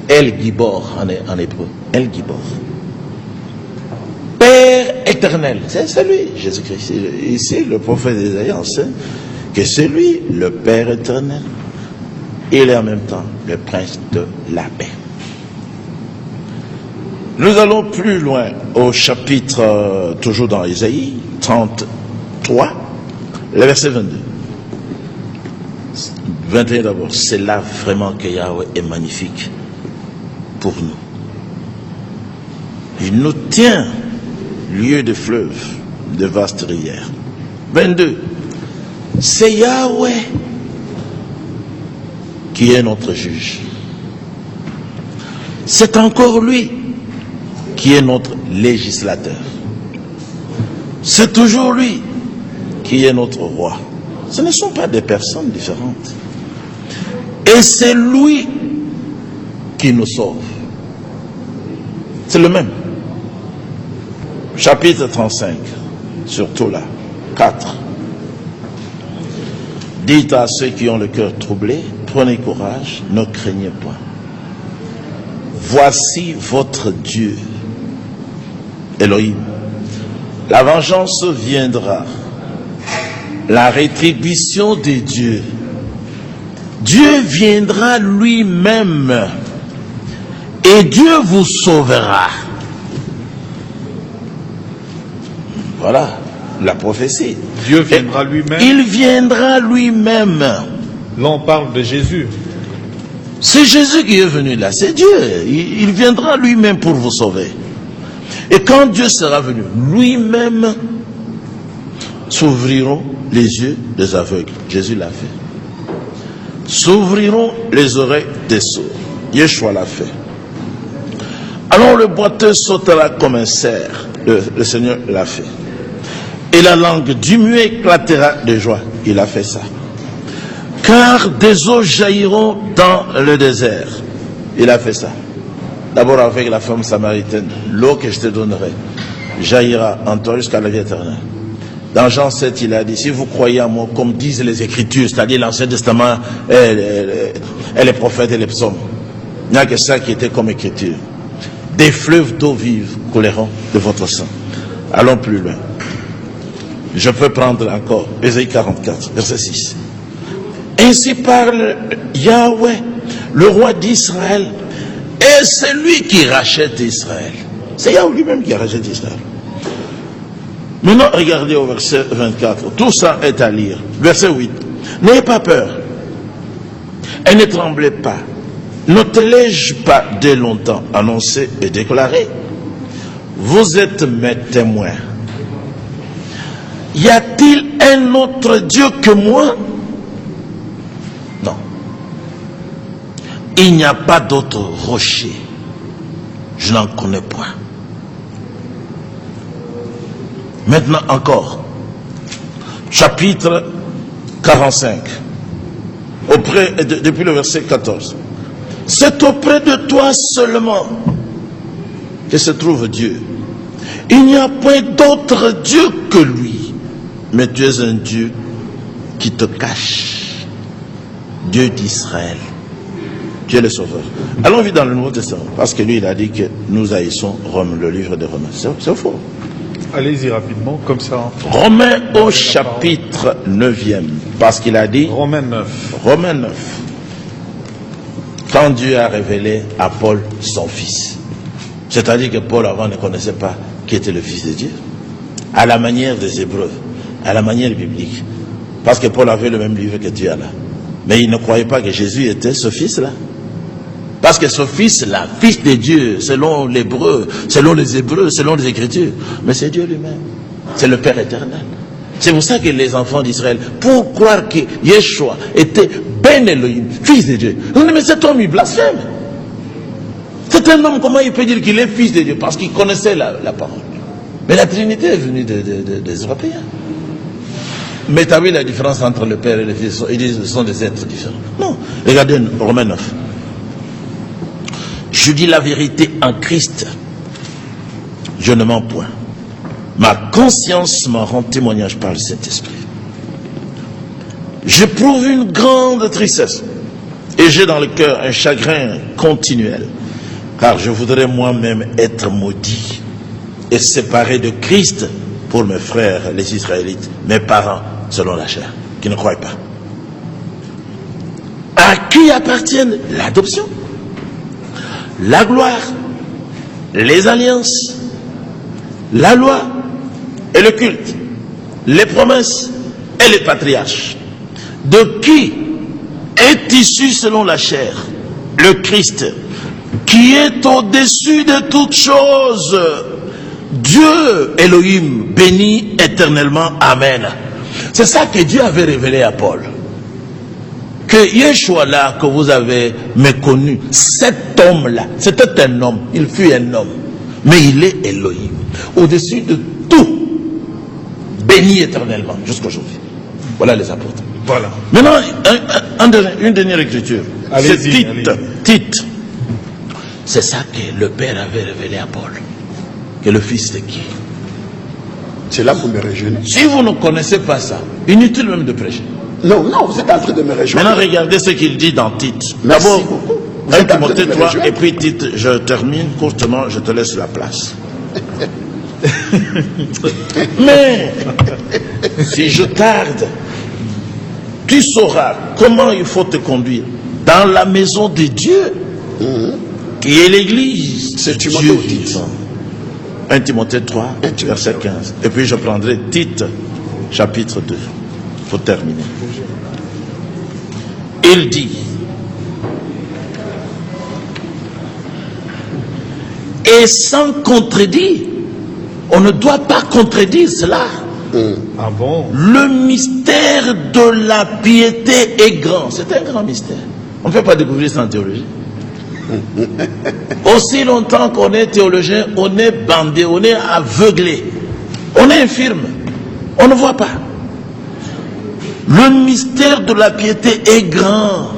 El Gibor en hébreu. El Gibor. Père Père éternel. C'est lui, Jésus-Christ. Ici, le prophète Isaïe enseigne que c'est lui, le Père éternel. Il est en même temps le prince de la paix. Nous allons plus loin au chapitre, toujours dans Isaïe 33, le verset 22. 21 d'abord, c'est là vraiment que Yahweh est magnifique pour nous. Il nous tient lieu de fleuve, de vastes rivières. 22, c'est Yahweh qui est notre juge. C'est encore lui qui est notre législateur. C'est toujours lui qui est notre roi. Ce ne sont pas des personnes différentes. Et c'est lui qui nous sauve. C'est le même. Chapitre 35, surtout là, 4. Dites à ceux qui ont le cœur troublé, prenez courage, ne craignez point. Voici votre Dieu, Elohim. La vengeance viendra, la rétribution des dieux. Dieu viendra lui-même et Dieu vous sauvera. Voilà la prophétie. Dieu viendra lui-même. Il viendra lui-même. Là, on parle de Jésus. C'est Jésus qui est venu là, c'est Dieu. Il viendra lui-même pour vous sauver. Et quand Dieu sera venu, lui-même s'ouvriront les yeux des aveugles. Jésus l'a fait. S'ouvriront les oreilles des sourds. Yeshua l'a fait. Alors le boiteux sautera comme un cerf. Le Seigneur l'a fait. Et la langue du muet éclatera de joie. Il a fait ça. Car des eaux jailliront dans le désert. Il a fait ça. D'abord avec la femme samaritaine. L'eau que je te donnerai jaillira en toi jusqu'à la vie éternelle. Dans Jean 7, il a dit, si vous croyez en moi, comme disent les Écritures, c'est-à-dire l'Ancien Testament et les prophètes et les psaumes, il n'y a que ça qui était comme Écriture. Des fleuves d'eau vive couleront de votre sang. Allons plus loin. Je peux prendre encore Ésaïe 44, verset 6. Ainsi parle Yahweh, le roi d'Israël, et c'est lui qui rachète Israël. C'est Yahweh lui-même qui rachète Israël. Maintenant, regardez au verset 24. Tout ça est à lire. Verset 8. N'ayez pas peur. Et ne tremblez pas. Ne te l'ai-je pas dès longtemps annoncé et déclaré? Vous êtes mes témoins. Y a-t-il un autre Dieu que moi? Non. Il n'y a pas d'autre rocher. Je n'en connais point. Maintenant encore, chapitre 45, depuis le verset 14. C'est auprès de toi seulement que se trouve Dieu. Il n'y a point d'autre Dieu que lui. Mais tu es un Dieu qui te cache. Dieu d'Israël. Tu es le sauveur. Allons vite dans le Nouveau Testament. Parce que lui, il a dit que nous haïssons Rome, le livre de Romains. C'est faux. Allez-y rapidement, comme ça. Romains au chapitre 9e. Parce qu'il a dit... Romains 9. Romains 9. Quand Dieu a révélé à Paul son fils. C'est-à-dire que Paul avant ne connaissait pas qui était le fils de Dieu. À la manière des Hébreux. À la manière biblique. Parce que Paul avait le même livre que Dieu a là. Mais il ne croyait pas que Jésus était ce fils-là. Parce que ce fils-là, fils de Dieu, selon l'hébreu, selon les Hébreux, selon les Écritures, mais c'est Dieu lui-même. C'est le Père éternel. C'est pour ça que les enfants d'Israël, pour croire que Yeshua était Ben Elohim, fils de Dieu, mais cet homme, il blasphème. C'est un homme, comment il peut dire qu'il est fils de Dieu? Parce qu'il connaissait la parole. Mais la Trinité est venue des Européens. Mais tu as vu la différence entre le Père et le Fils? Ils disent que ce sont des êtres différents. Non. Regardez Romains 9. Je dis la vérité en Christ. Je ne mens point. Ma conscience m'en rend témoignage par le Saint-Esprit. J'éprouve une grande tristesse. Et j'ai dans le cœur un chagrin continuel. Car je voudrais moi-même être maudit et séparé de Christ pour mes frères, les Israélites, mes parents, selon la chair, qui ne croient pas. À qui appartiennent l'adoption, la gloire, les alliances, la loi et le culte, les promesses et les patriarches? De qui est issu selon la chair le Christ, qui est au-dessus de toutes choses, Dieu Elohim, béni éternellement. Amen. C'est ça que Dieu avait révélé à Paul. Que Yeshua là, que vous avez méconnu, cet homme-là, c'était un homme, il fut un homme, mais il est Elohim, au-dessus de tout, béni éternellement, jusqu'aujourd'hui. Voilà les apôtres. Voilà. Maintenant, une dernière écriture. C'est Tite. C'est ça que le Père avait révélé à Paul. Que le Fils de qui? C'est là que vous me rejoignez. Si vous ne connaissez pas ça, inutile même de prêcher. Non, vous êtes en train de me rejoindre. Maintenant, regardez ce qu'il dit dans Tite. Merci D'abord, beaucoup. 1 Timothée 3, et puis Tite, je termine courtement, je te laisse la place. Mais, si je tarde, tu sauras comment il faut te conduire dans la maison de Dieu, qui est l'église. C'est Dieu Timothée ou Tite? vivant. 1 Timothée 3, verset 15. Et puis je prendrai Tite, chapitre 2. Il faut terminer. Il dit, et sans contredire, on ne doit pas contredire cela. Ah bon? Le mystère de la piété est grand. C'est un grand mystère. On ne peut pas découvrir ça en théologie. Aussi longtemps qu'on est théologien, on est bandé, on est aveuglé, on est infirme, on ne voit pas. Le mystère de la piété est grand.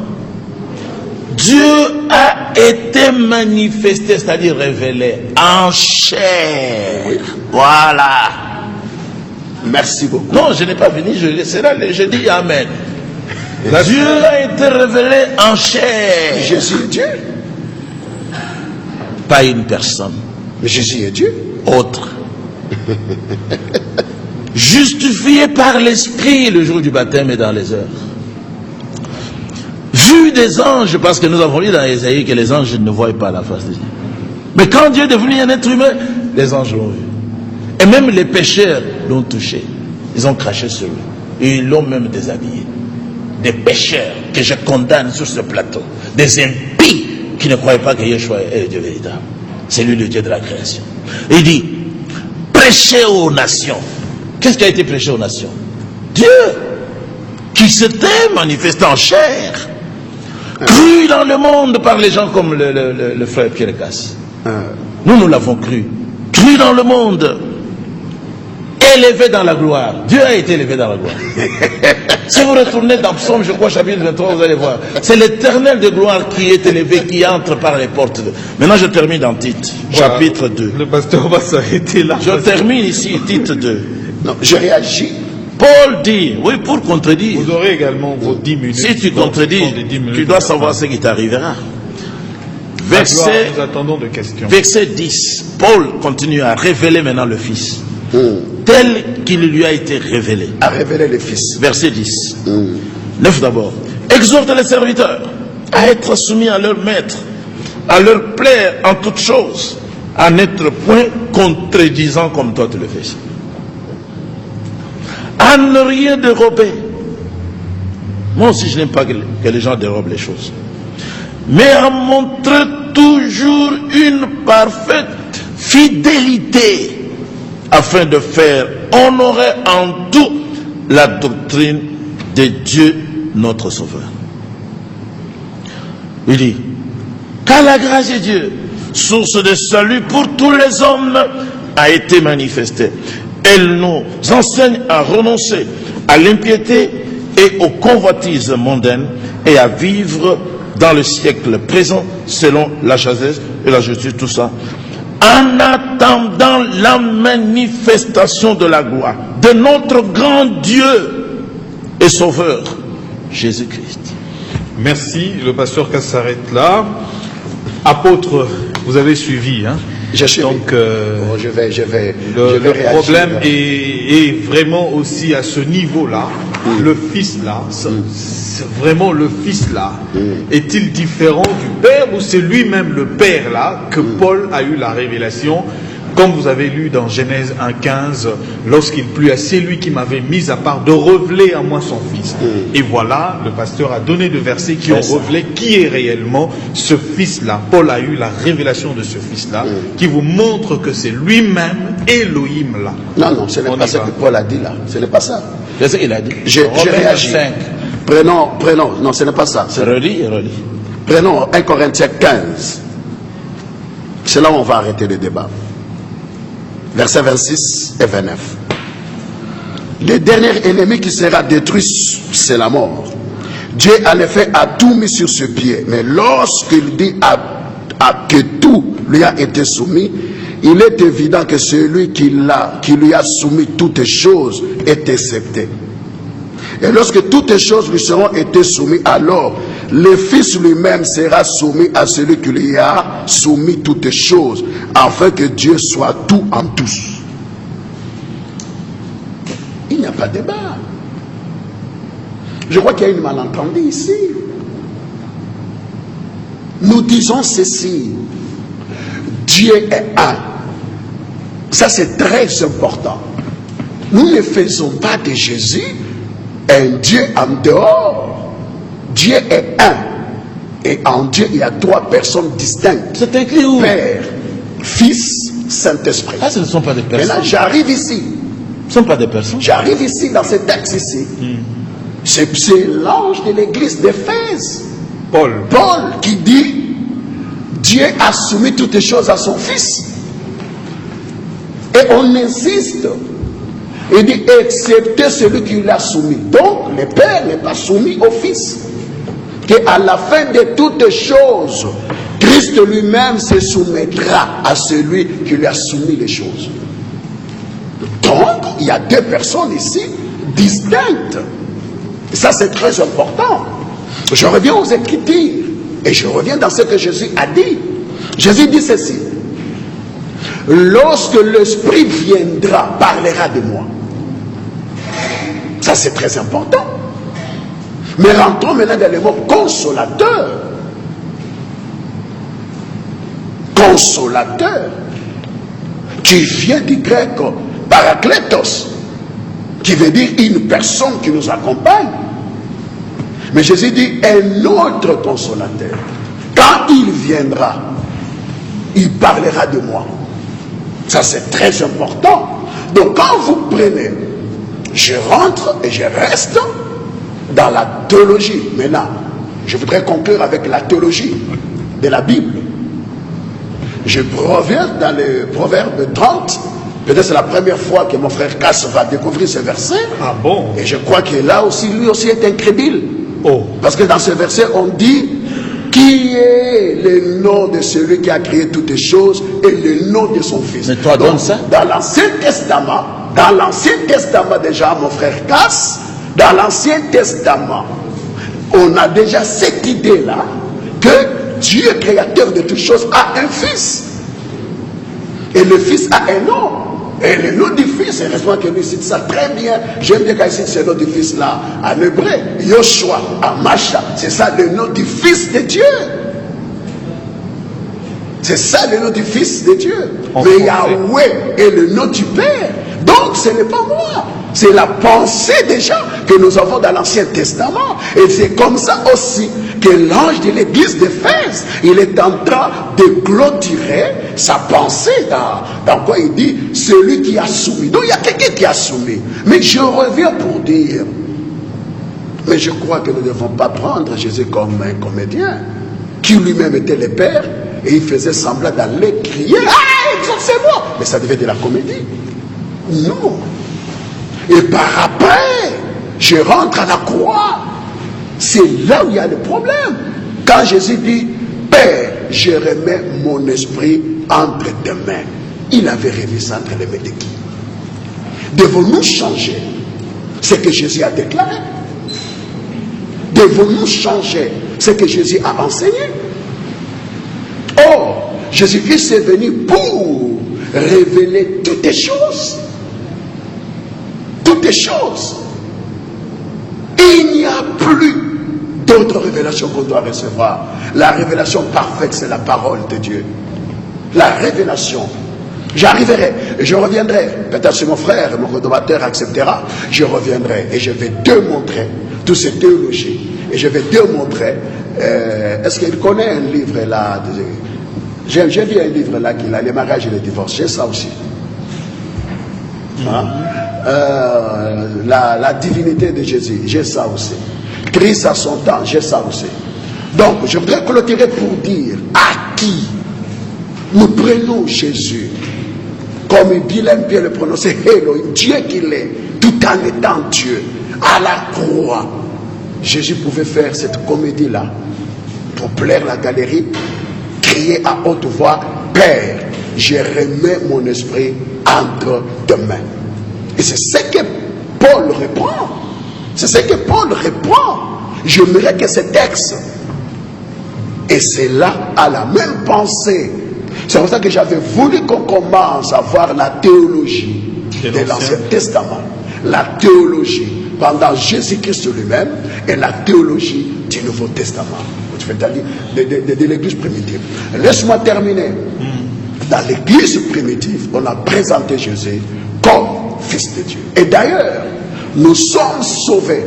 Dieu a été manifesté, c'est-à-dire révélé en chair. Voilà. Merci beaucoup. Non, je n'ai pas fini, je dis Amen. Dieu a été révélé en chair. Jésus est Dieu. Pas une personne. Mais Jésus est Dieu. Autre. Justifié par l'Esprit le jour du baptême et dans les heures. Vu des anges, parce que nous avons lu dans Ésaïe que les anges ne voient pas la face de Dieu. Mais quand Dieu est devenu un être humain, les anges l'ont vu. Et même les pécheurs l'ont touché. Ils ont craché sur lui. Et ils l'ont même déshabillé. Des pécheurs que je condamne sur ce plateau. Des impies qui ne croyaient pas que Yeshua est le Dieu véritable. C'est lui le Dieu de la création. Il dit, prêchez aux nations. Qu'est-ce qui a été prêché aux nations? Dieu, qui s'était manifesté en chair, cru dans le monde par les gens comme le frère Pierre Casse. Nous l'avons cru. Cru dans le monde, élevé dans la gloire. Dieu a été élevé dans la gloire. Si vous retournez dans Psaume, je crois, chapitre 23, vous allez voir. C'est l'Éternel de gloire qui est élevé, qui entre par les portes. Maintenant, je termine dans Tite, Voilà. chapitre 2. Le pasteur va s'arrêter là. Je termine ici, Tite 2. Non, je réagis. Paul dit, oui, pour contredire. Vous aurez également vos 10 minutes. Si tu Donc, contredis, ce sont des 10 minutes tu dois de savoir parole. ce qui t'arrivera. La gloire, Verset, nous attendons de questions. verset 10. Paul continue à révéler maintenant le Fils, tel qu'il lui a été révélé. À révéler le Fils. Verset 10. 9 d'abord. Exhorte les serviteurs à être soumis à leur maître, à leur plaire en toutes choses, à n'être point contredisant comme toi tu le fais. À ne rien dérober. Moi aussi, je n'aime pas que les gens dérobent les choses. Mais à montrer toujours une parfaite fidélité, afin de faire honorer en tout la doctrine de Dieu notre Sauveur. Il dit, car la grâce de Dieu, source de salut pour tous les hommes, a été manifestée. Elle nous enseigne à renoncer à l'impiété et aux convoitises mondaines et à vivre dans le siècle présent selon la sagesse et la justice, tout ça, en attendant la manifestation de la gloire de notre grand Dieu et Sauveur, Jésus-Christ. Merci. Le pasteur Casse s'arrête là. Apôtre, vous avez suivi, hein? Je suis. Donc, je vais le réagir. problème est vraiment aussi à ce niveau-là. Le fils là, c'est vraiment le fils là. Est-il différent du père ou c'est lui-même le père là que Paul a eu la révélation? Comme vous avez lu dans Genèse 1,15, lorsqu'il plut à celui qui m'avait mis à part de révéler à moi son fils. Et voilà, le pasteur a donné des versets qui ont révélé qui est réellement ce fils-là. Paul a eu la révélation de ce fils-là, qui vous montre que c'est lui-même Elohim là. Non, ce n'est pas ce que Paul a dit là. Ce n'est pas ça. C'est ce qu'il a dit. J'ai réagi. 5. Prenons, non, ce n'est pas ça. Relis. Prenons 1 Corinthiens 15. C'est là où on va arrêter le débat. Versets 26 et 29. Le dernier ennemi qui sera détruit, c'est la mort. Dieu, en effet, a tout mis sur ce pied. Mais lorsqu'il dit que tout lui a été soumis, il est évident que celui qui lui a soumis toutes choses est accepté. Et lorsque toutes les choses lui seront été soumises, alors le Fils lui-même sera soumis à celui qui lui a soumis toutes choses, afin que Dieu soit tout en tous. Il n'y a pas de débat. Je crois qu'il y a une malentendu ici. Nous disons ceci. Dieu est un. Ça c'est très important. Nous ne faisons pas de Jésus un Dieu en dehors. Dieu est un. Et en Dieu, il y a trois personnes distinctes. C'est écrit où? Père, Fils, Saint-Esprit. Ah, ce ne sont pas des personnes. Mais là, j'arrive ici. Ce ne sont pas des personnes. J'arrive ici, dans ce texte ici. C'est l'ange de l'église d'Éphèse. Paul Qui dit, Dieu a soumis toutes les choses à son Fils. Et on insiste. Il dit, excepté celui qui l'a soumis. Donc, le Père n'est pas soumis au Fils. Qu'à la fin de toutes choses, Christ lui-même se soumettra à celui qui lui a soumis les choses. Donc, il y a deux personnes ici distinctes. Et ça, c'est très important. Je reviens aux Écritures. Et je reviens dans ce que Jésus a dit. Jésus dit ceci. Lorsque l'Esprit viendra, parlera de moi. Ça, c'est très important. Mais rentrons maintenant dans le mot consolateur. Consolateur. Qui vient du grec parakletos. Qui veut dire une personne qui nous accompagne. Mais Jésus dit un autre consolateur. Quand il viendra, il parlera de moi. Ça, c'est très important. Donc, quand vous prenez, je rentre et je reste dans la théologie. Maintenant, je voudrais conclure avec la théologie de la Bible. Je reviens dans le Proverbe 30. Peut-être c'est la première fois que mon frère Cass va découvrir ce verset. Ah bon? Et je crois que là aussi, lui aussi est incrédule. Oh. Parce que dans ce verset, on dit qui est le nom de celui qui a créé toutes les choses et le nom de son Fils. Mais toi, donc, donne ça. Dans l'Ancien Testament déjà, mon frère Cass, dans l'Ancien Testament, on a déjà cette idée-là que Dieu, créateur de toutes choses, a un Fils. Et le Fils a un nom. Et le nom du Fils, heureusement que lui cite ça très bien. J'aime bien qu'il cite ce nom du Fils là en hébreu. Yoshua, Amasha. C'est ça le nom du Fils de Dieu. C'est ça le nom du Fils de Dieu. Mais Yahweh est le nom du Père. Donc ce n'est pas moi. C'est la pensée déjà que nous avons dans l'Ancien Testament. Et c'est comme ça aussi que l'ange de l'église d'Éphèse, il est en train de clôturer sa pensée dans quoi il dit celui qui a soumis. Donc il y a quelqu'un qui a soumis. Mais je reviens pour dire, mais je crois que nous ne devons pas prendre Jésus comme un comédien qui lui-même était le Père et il faisait semblant d'aller crier, ah, exaucez-moi. Mais ça devait être de la comédie. Non. Et par après, je rentre à la croix. C'est là où il y a le problème. Quand Jésus dit, Père, je remets mon esprit entre tes mains. Il avait remis ça entre les mains de qui? Devons-nous changer ce que Jésus a déclaré? Devons-nous changer ce que Jésus a enseigné? Or, Jésus-Christ est venu pour révéler toutes les choses. Toutes les choses. Il n'y a plus d'autres révélations qu'on doit recevoir. La révélation parfaite, c'est la parole de Dieu. La révélation. J'arriverai, je reviendrai. Peut-être si mon frère, mon collaborateur acceptera, je reviendrai et je vais démontrer toutes ces théologies. Et je vais démontrer. Est-ce qu'il connaît un livre là? J'ai vu un livre là qu'il a, les mariages et les divorces. J'ai ça aussi. Hein? La divinité de Jésus, j'ai ça aussi. Christ à son temps, j'ai ça aussi. Donc, je voudrais clôturer pour dire à qui nous prenons Jésus, comme Bill aime bien le prononcer, Elohim, Dieu qu'il est, tout en étant Dieu, à la croix. Jésus pouvait faire cette comédie-là pour plaire la galerie, crier à haute voix, Père, je remets mon esprit entre tes mains. Et c'est ce que Paul reprend. C'est ce que Paul reprend. J'aimerais que ce texte, et c'est là à la même pensée. C'est pour ça que j'avais voulu qu'on commence à voir la théologie de l'Ancien Testament. La théologie pendant Jésus-Christ lui-même et la théologie du Nouveau Testament. C'est-à-dire de l'Église primitive. Laisse-moi terminer. Dans l'Église primitive, on a présenté Jésus comme Fils de Dieu. Et d'ailleurs, nous sommes sauvés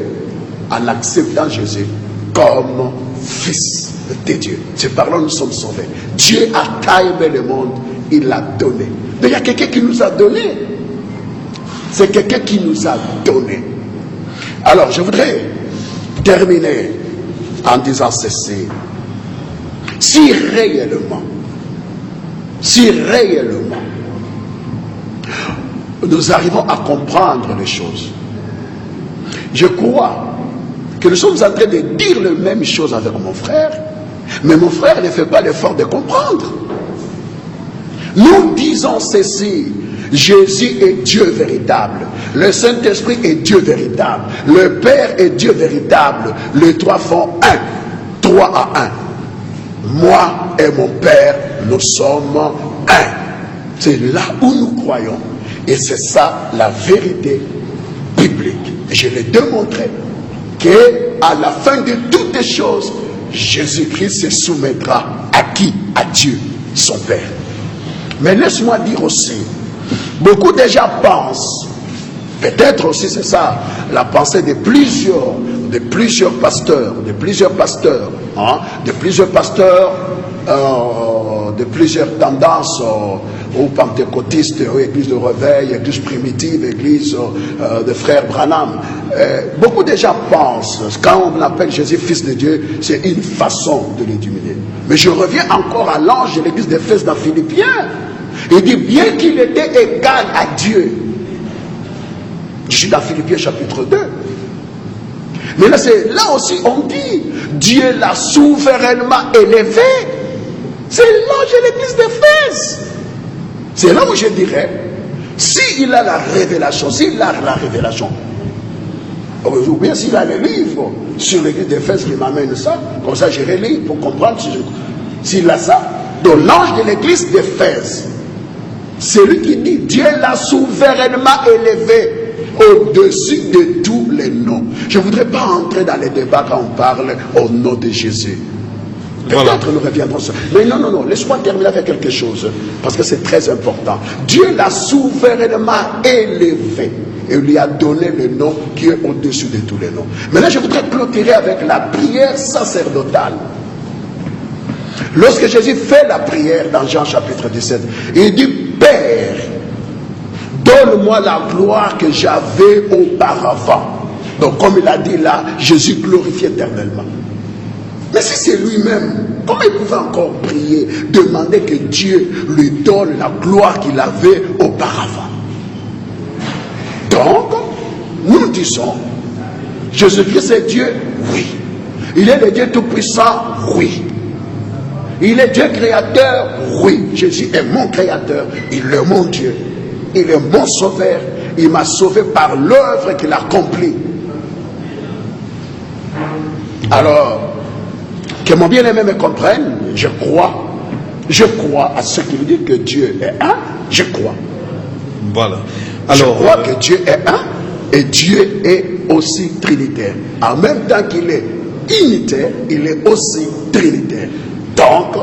en acceptant Jésus comme Fils de Dieu. C'est par là que nous sommes sauvés. Dieu a aimé le monde, il l'a donné. Mais il y a quelqu'un qui nous a donné. C'est quelqu'un qui nous a donné. Alors, je voudrais terminer en disant ceci. Si réellement nous arrivons à comprendre les choses, je crois que nous sommes en train de dire les mêmes choses avec mon frère, mais mon frère ne fait pas l'effort de comprendre. Nous disons ceci: Jésus est Dieu véritable, le Saint-Esprit est Dieu véritable, le Père est Dieu véritable, les trois font un, 3 à 1. Moi et mon Père, nous sommes un. C'est là où nous croyons. Et c'est ça la vérité biblique. Et je l'ai démontré qu'à la fin de toutes les choses, Jésus-Christ se soumettra à qui? À Dieu, son Père. Mais laisse-moi dire aussi, beaucoup déjà pensent, peut-être aussi c'est ça, la pensée de plusieurs pasteurs, de plusieurs tendances, aux pentecôtistes, aux églises de réveil, églises primitives, églises de frères Branham. Beaucoup de gens pensent, quand on appelle Jésus Fils de Dieu, c'est une façon de le diminuer. Mais je reviens encore à l'ange de l'église d'Éphèse dans Philippiens. Il dit bien qu'il était égal à Dieu. Je suis dans Philippiens chapitre 2. Mais là aussi on dit, Dieu l'a souverainement élevé. C'est l'ange de l'église d'Éphèse. C'est là où je dirais, s'il a la révélation, ou bien s'il a le livre sur l'église d'Éphèse qui m'amène ça, comme ça je relis pour comprendre s'il a ça. Donc l'ange de l'église d'Éphèse, c'est lui qui dit, Dieu l'a souverainement élevé au-dessus de tous les noms. Je ne voudrais pas entrer dans les débats quand on parle au nom de Jésus. Peut-être nous reviendrons sur ça. Mais non, laisse-moi terminer avec quelque chose, parce que c'est très important. Dieu l'a souverainement élevé et lui a donné le nom qui est au-dessus de tous les noms. Maintenant, je voudrais clôturer avec la prière sacerdotale. Lorsque Jésus fait la prière dans Jean chapitre 17, il dit, Père, donne-moi la gloire que j'avais auparavant. Donc comme il a dit là, Jésus glorifie éternellement. Mais si c'est lui-même, comment il pouvait encore prier, demander que Dieu lui donne la gloire qu'il avait auparavant? Donc, nous disons, Jésus-Christ est Dieu? Oui. Il est le Dieu tout-puissant? Oui. Il est Dieu créateur? Oui. Jésus est mon créateur, il est mon Dieu, il est mon sauveur, il m'a sauvé par l'œuvre qu'il a accomplie. Alors, que mon bien-aimé me comprenne, je Je crois à ce qu'il dit que Dieu est un, je crois. Voilà. Alors, je crois que Dieu est un et Dieu est aussi trinitaire. En même temps qu'il est unitaire, il est aussi trinitaire. Donc,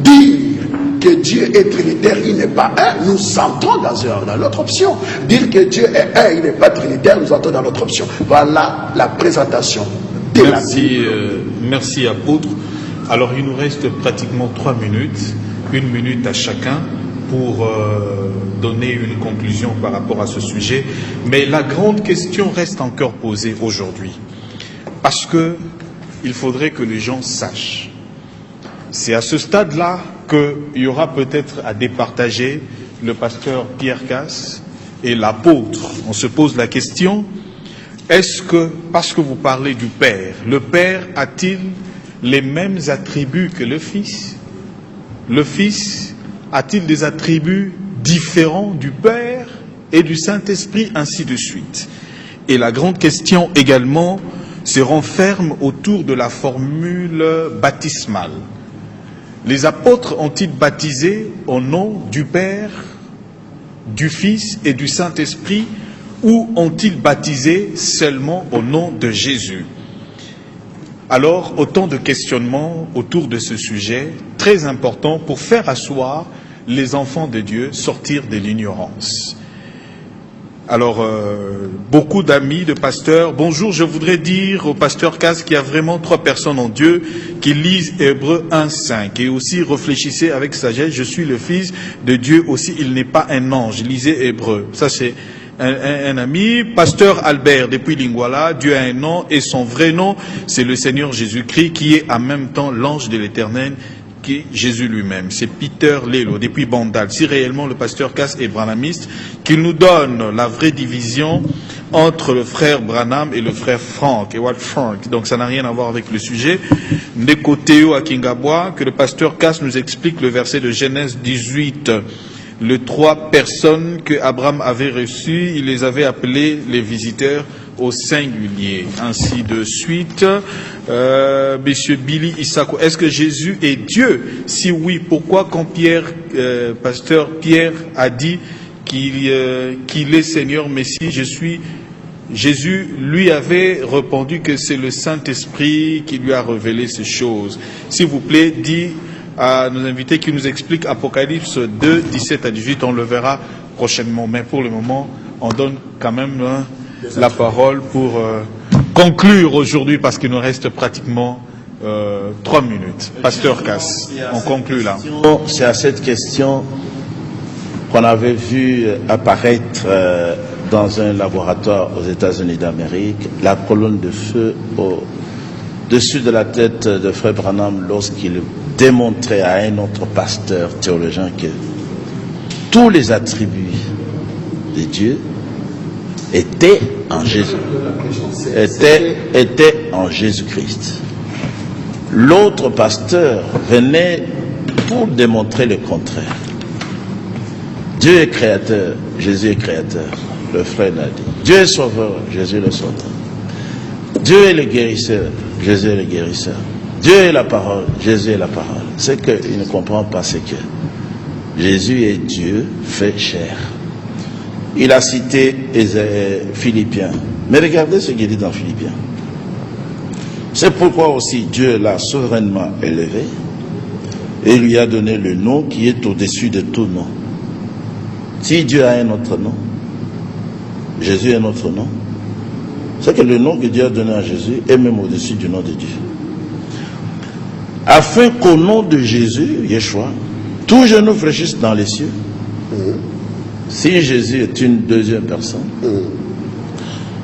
dire que Dieu est trinitaire, il n'est pas un, nous entrons dans l'autre option. Dire que Dieu est un, il n'est pas trinitaire, nous entrons dans l'autre option. Voilà la présentation de la Bible. Merci apôtre. Alors il nous reste pratiquement 3 minutes, 1 minute à chacun pour donner une conclusion par rapport à ce sujet. Mais la grande question reste encore posée aujourd'hui. Parce que il faudrait que les gens sachent. C'est à ce stade-là qu'il y aura peut-être à départager le pasteur Pierre Casse et l'apôtre. On se pose la question, est-ce que, parce que vous parlez du Père, le Père a-t-il les mêmes attributs que le Fils? Le Fils a-t-il des attributs différents du Père et du Saint-Esprit, ainsi de suite? Et la grande question également se renferme autour de la formule baptismale. Les apôtres ont-ils baptisé au nom du Père, du Fils et du Saint-Esprit, ou ont-ils baptisé seulement au nom de Jésus? Alors, autant de questionnements autour de ce sujet, très important pour faire asseoir les enfants de Dieu, sortir de l'ignorance. Alors, beaucoup d'amis, de pasteurs, bonjour, je voudrais dire au pasteur Casse qu'il y a vraiment 3 personnes en Dieu qui lisent Hébreux 1:5 et aussi réfléchissez avec sagesse, je suis le Fils de Dieu aussi, il n'est pas un ange, lisez Hébreux. Ça c'est un ami, pasteur Albert depuis Lingwala, Dieu a un nom et son vrai nom c'est le Seigneur Jésus-Christ qui est en même temps l'ange de l'Éternel, qui est Jésus lui-même. C'est Peter Lelo depuis Bandal. Si réellement le pasteur Casse est branhamiste, qu'il nous donne la vraie division entre le frère Branham et le frère Frank, et Frank. Donc ça n'a rien à voir avec le sujet. Nekoteo à Kingabwa, que le pasteur Casse nous explique le verset de Genèse 18. Les 3 personnes que Abraham avait reçues, il les avait appelées les visiteurs au singulier, ainsi de suite. Monsieur Billy Issako, est-ce que Jésus est Dieu? Si oui, pourquoi quand pasteur Pierre a dit qu'il est Seigneur Messie, Jésus lui avait répondu que c'est le Saint-Esprit qui lui a révélé ces choses. S'il vous plaît, dit à nos invités qui nous expliquent Apocalypse 2, 17 à 18, on le verra prochainement. Mais pour le moment, on donne quand même la parole pour conclure aujourd'hui parce qu'il nous reste pratiquement 3 minutes. Pasteur Casse, on conclut là. C'est à cette question qu'on avait vu apparaître dans un laboratoire aux États-Unis d'Amérique, la colonne de feu au-dessus de la tête de Frère Branham lorsqu'il démontrait à un autre pasteur théologien que tous les attributs de Dieu étaient en Jésus, étaient en Jésus-Christ. L'autre pasteur venait pour démontrer le contraire. Dieu est créateur, Jésus est créateur. Le frère l'a dit. Dieu est sauveur, Jésus est le sauveur. Dieu est le guérisseur, Jésus est le guérisseur. Dieu est la parole, Jésus est la parole. Ce qu'il ne comprend pas, c'est que Jésus est Dieu fait chair. Il a cité Philippiens. Mais regardez ce qu'il dit dans Philippiens. C'est pourquoi aussi Dieu l'a souverainement élevé et lui a donné le nom qui est au-dessus de tout nom. Si Dieu a un autre nom, Jésus a un autre nom, c'est que le nom que Dieu a donné à Jésus est même au-dessus du nom de Dieu. Afin qu'au nom de Jésus, Yeshua, tout genou fléchisse dans les cieux. Si Jésus est une deuxième personne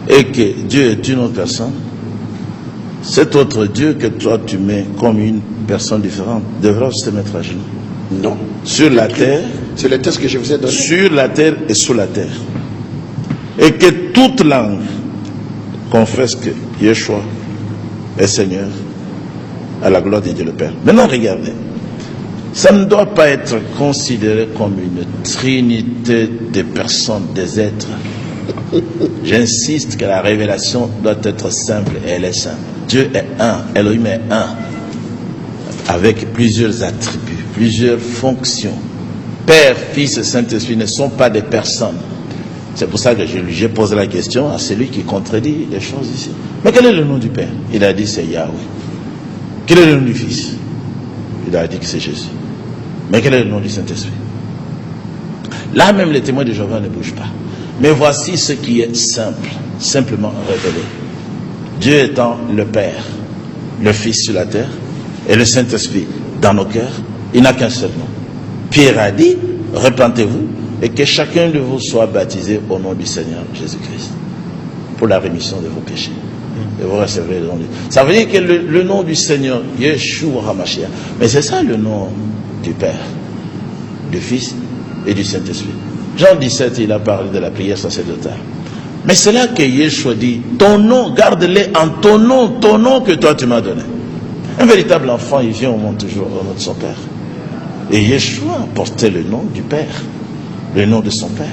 et que Dieu est une autre personne, cet autre Dieu que toi tu mets comme une personne différente devra se mettre à genoux. Non. Sur la terre. C'est le texte que je vous ai donné. Sur la terre et sous la terre. Et que toute langue confesse que Yeshua est Seigneur à la gloire de Dieu le Père. Maintenant regardez. Ça ne doit pas être considéré comme une trinité de personnes, des êtres. J'insiste que la révélation doit être simple et elle est simple. Dieu est un, Elohim est un, avec plusieurs attributs. plusieurs fonctions. Père, Fils et Saint-Esprit ne sont pas des personnes. C'est pour ça que j'ai posé la question à celui qui contredit les choses ici. Mais quel est le nom du Père? Il a dit c'est Yahweh. Quel est le nom du Fils? Il a dit que c'est Jésus. Mais quel est le nom du Saint-Esprit? Là même les témoins de Jéhovah ne bougent pas. Mais voici ce qui est simple, simplement révélé. Dieu étant le Père, le Fils sur la terre et le Saint-Esprit dans nos cœurs, il n'a qu'un seul nom. Pierre a dit, repentez-vous et que chacun de vous soit baptisé au nom du Seigneur Jésus-Christ pour la rémission de vos péchés. Et vous recevrez le nom de Dieu. Ça veut dire que le nom du Seigneur, Yeshua HaMashiach, mais c'est ça le nom du Père, du Fils et du Saint-Esprit. Jean 17, il a parlé de la prière sacerdotale. Mais c'est là que Yeshua dit, ton nom, garde-les en ton nom que toi tu m'as donné. Un véritable enfant, il vient au monde toujours au nom de son Père. Et Yeshua portait le nom du Père, le nom de son Père.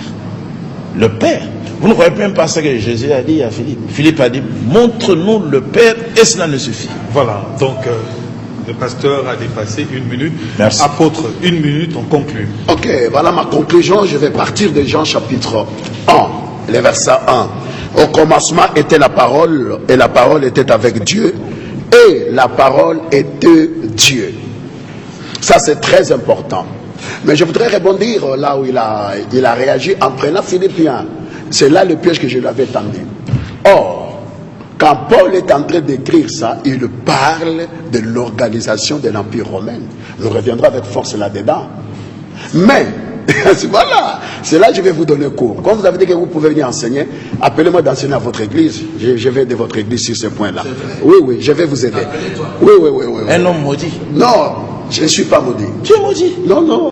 Le Père. Vous ne croyez même pas ça que Jésus a dit à Philippe. Philippe a dit, montre-nous le Père et cela ne suffit. Voilà, donc le pasteur a dépassé 1 minute. Merci. Apôtre, 1 minute, on conclut. Ok, voilà ma conclusion. Je vais partir de Jean chapitre 1, le verset 1. Au commencement était la parole, et la parole était avec Dieu, et la parole était Dieu. Ça, c'est très important. Mais je voudrais rebondir là où il a réagi en prenant Philippiens. C'est là le piège que je lui avais tendu. Or, quand Paul est en train d'écrire ça, il parle de l'organisation de l'Empire romain. Nous reviendrons avec force là-dedans. Mais, voilà, c'est là que je vais vous donner cours. Quand vous avez dit que vous pouvez venir enseigner, appelez-moi d'enseigner à votre église. Je vais aider votre église sur ce point-là. Oui, je vais vous aider. Oui. Un homme maudit. Non, je ne suis pas maudit. Tu es maudit. Non.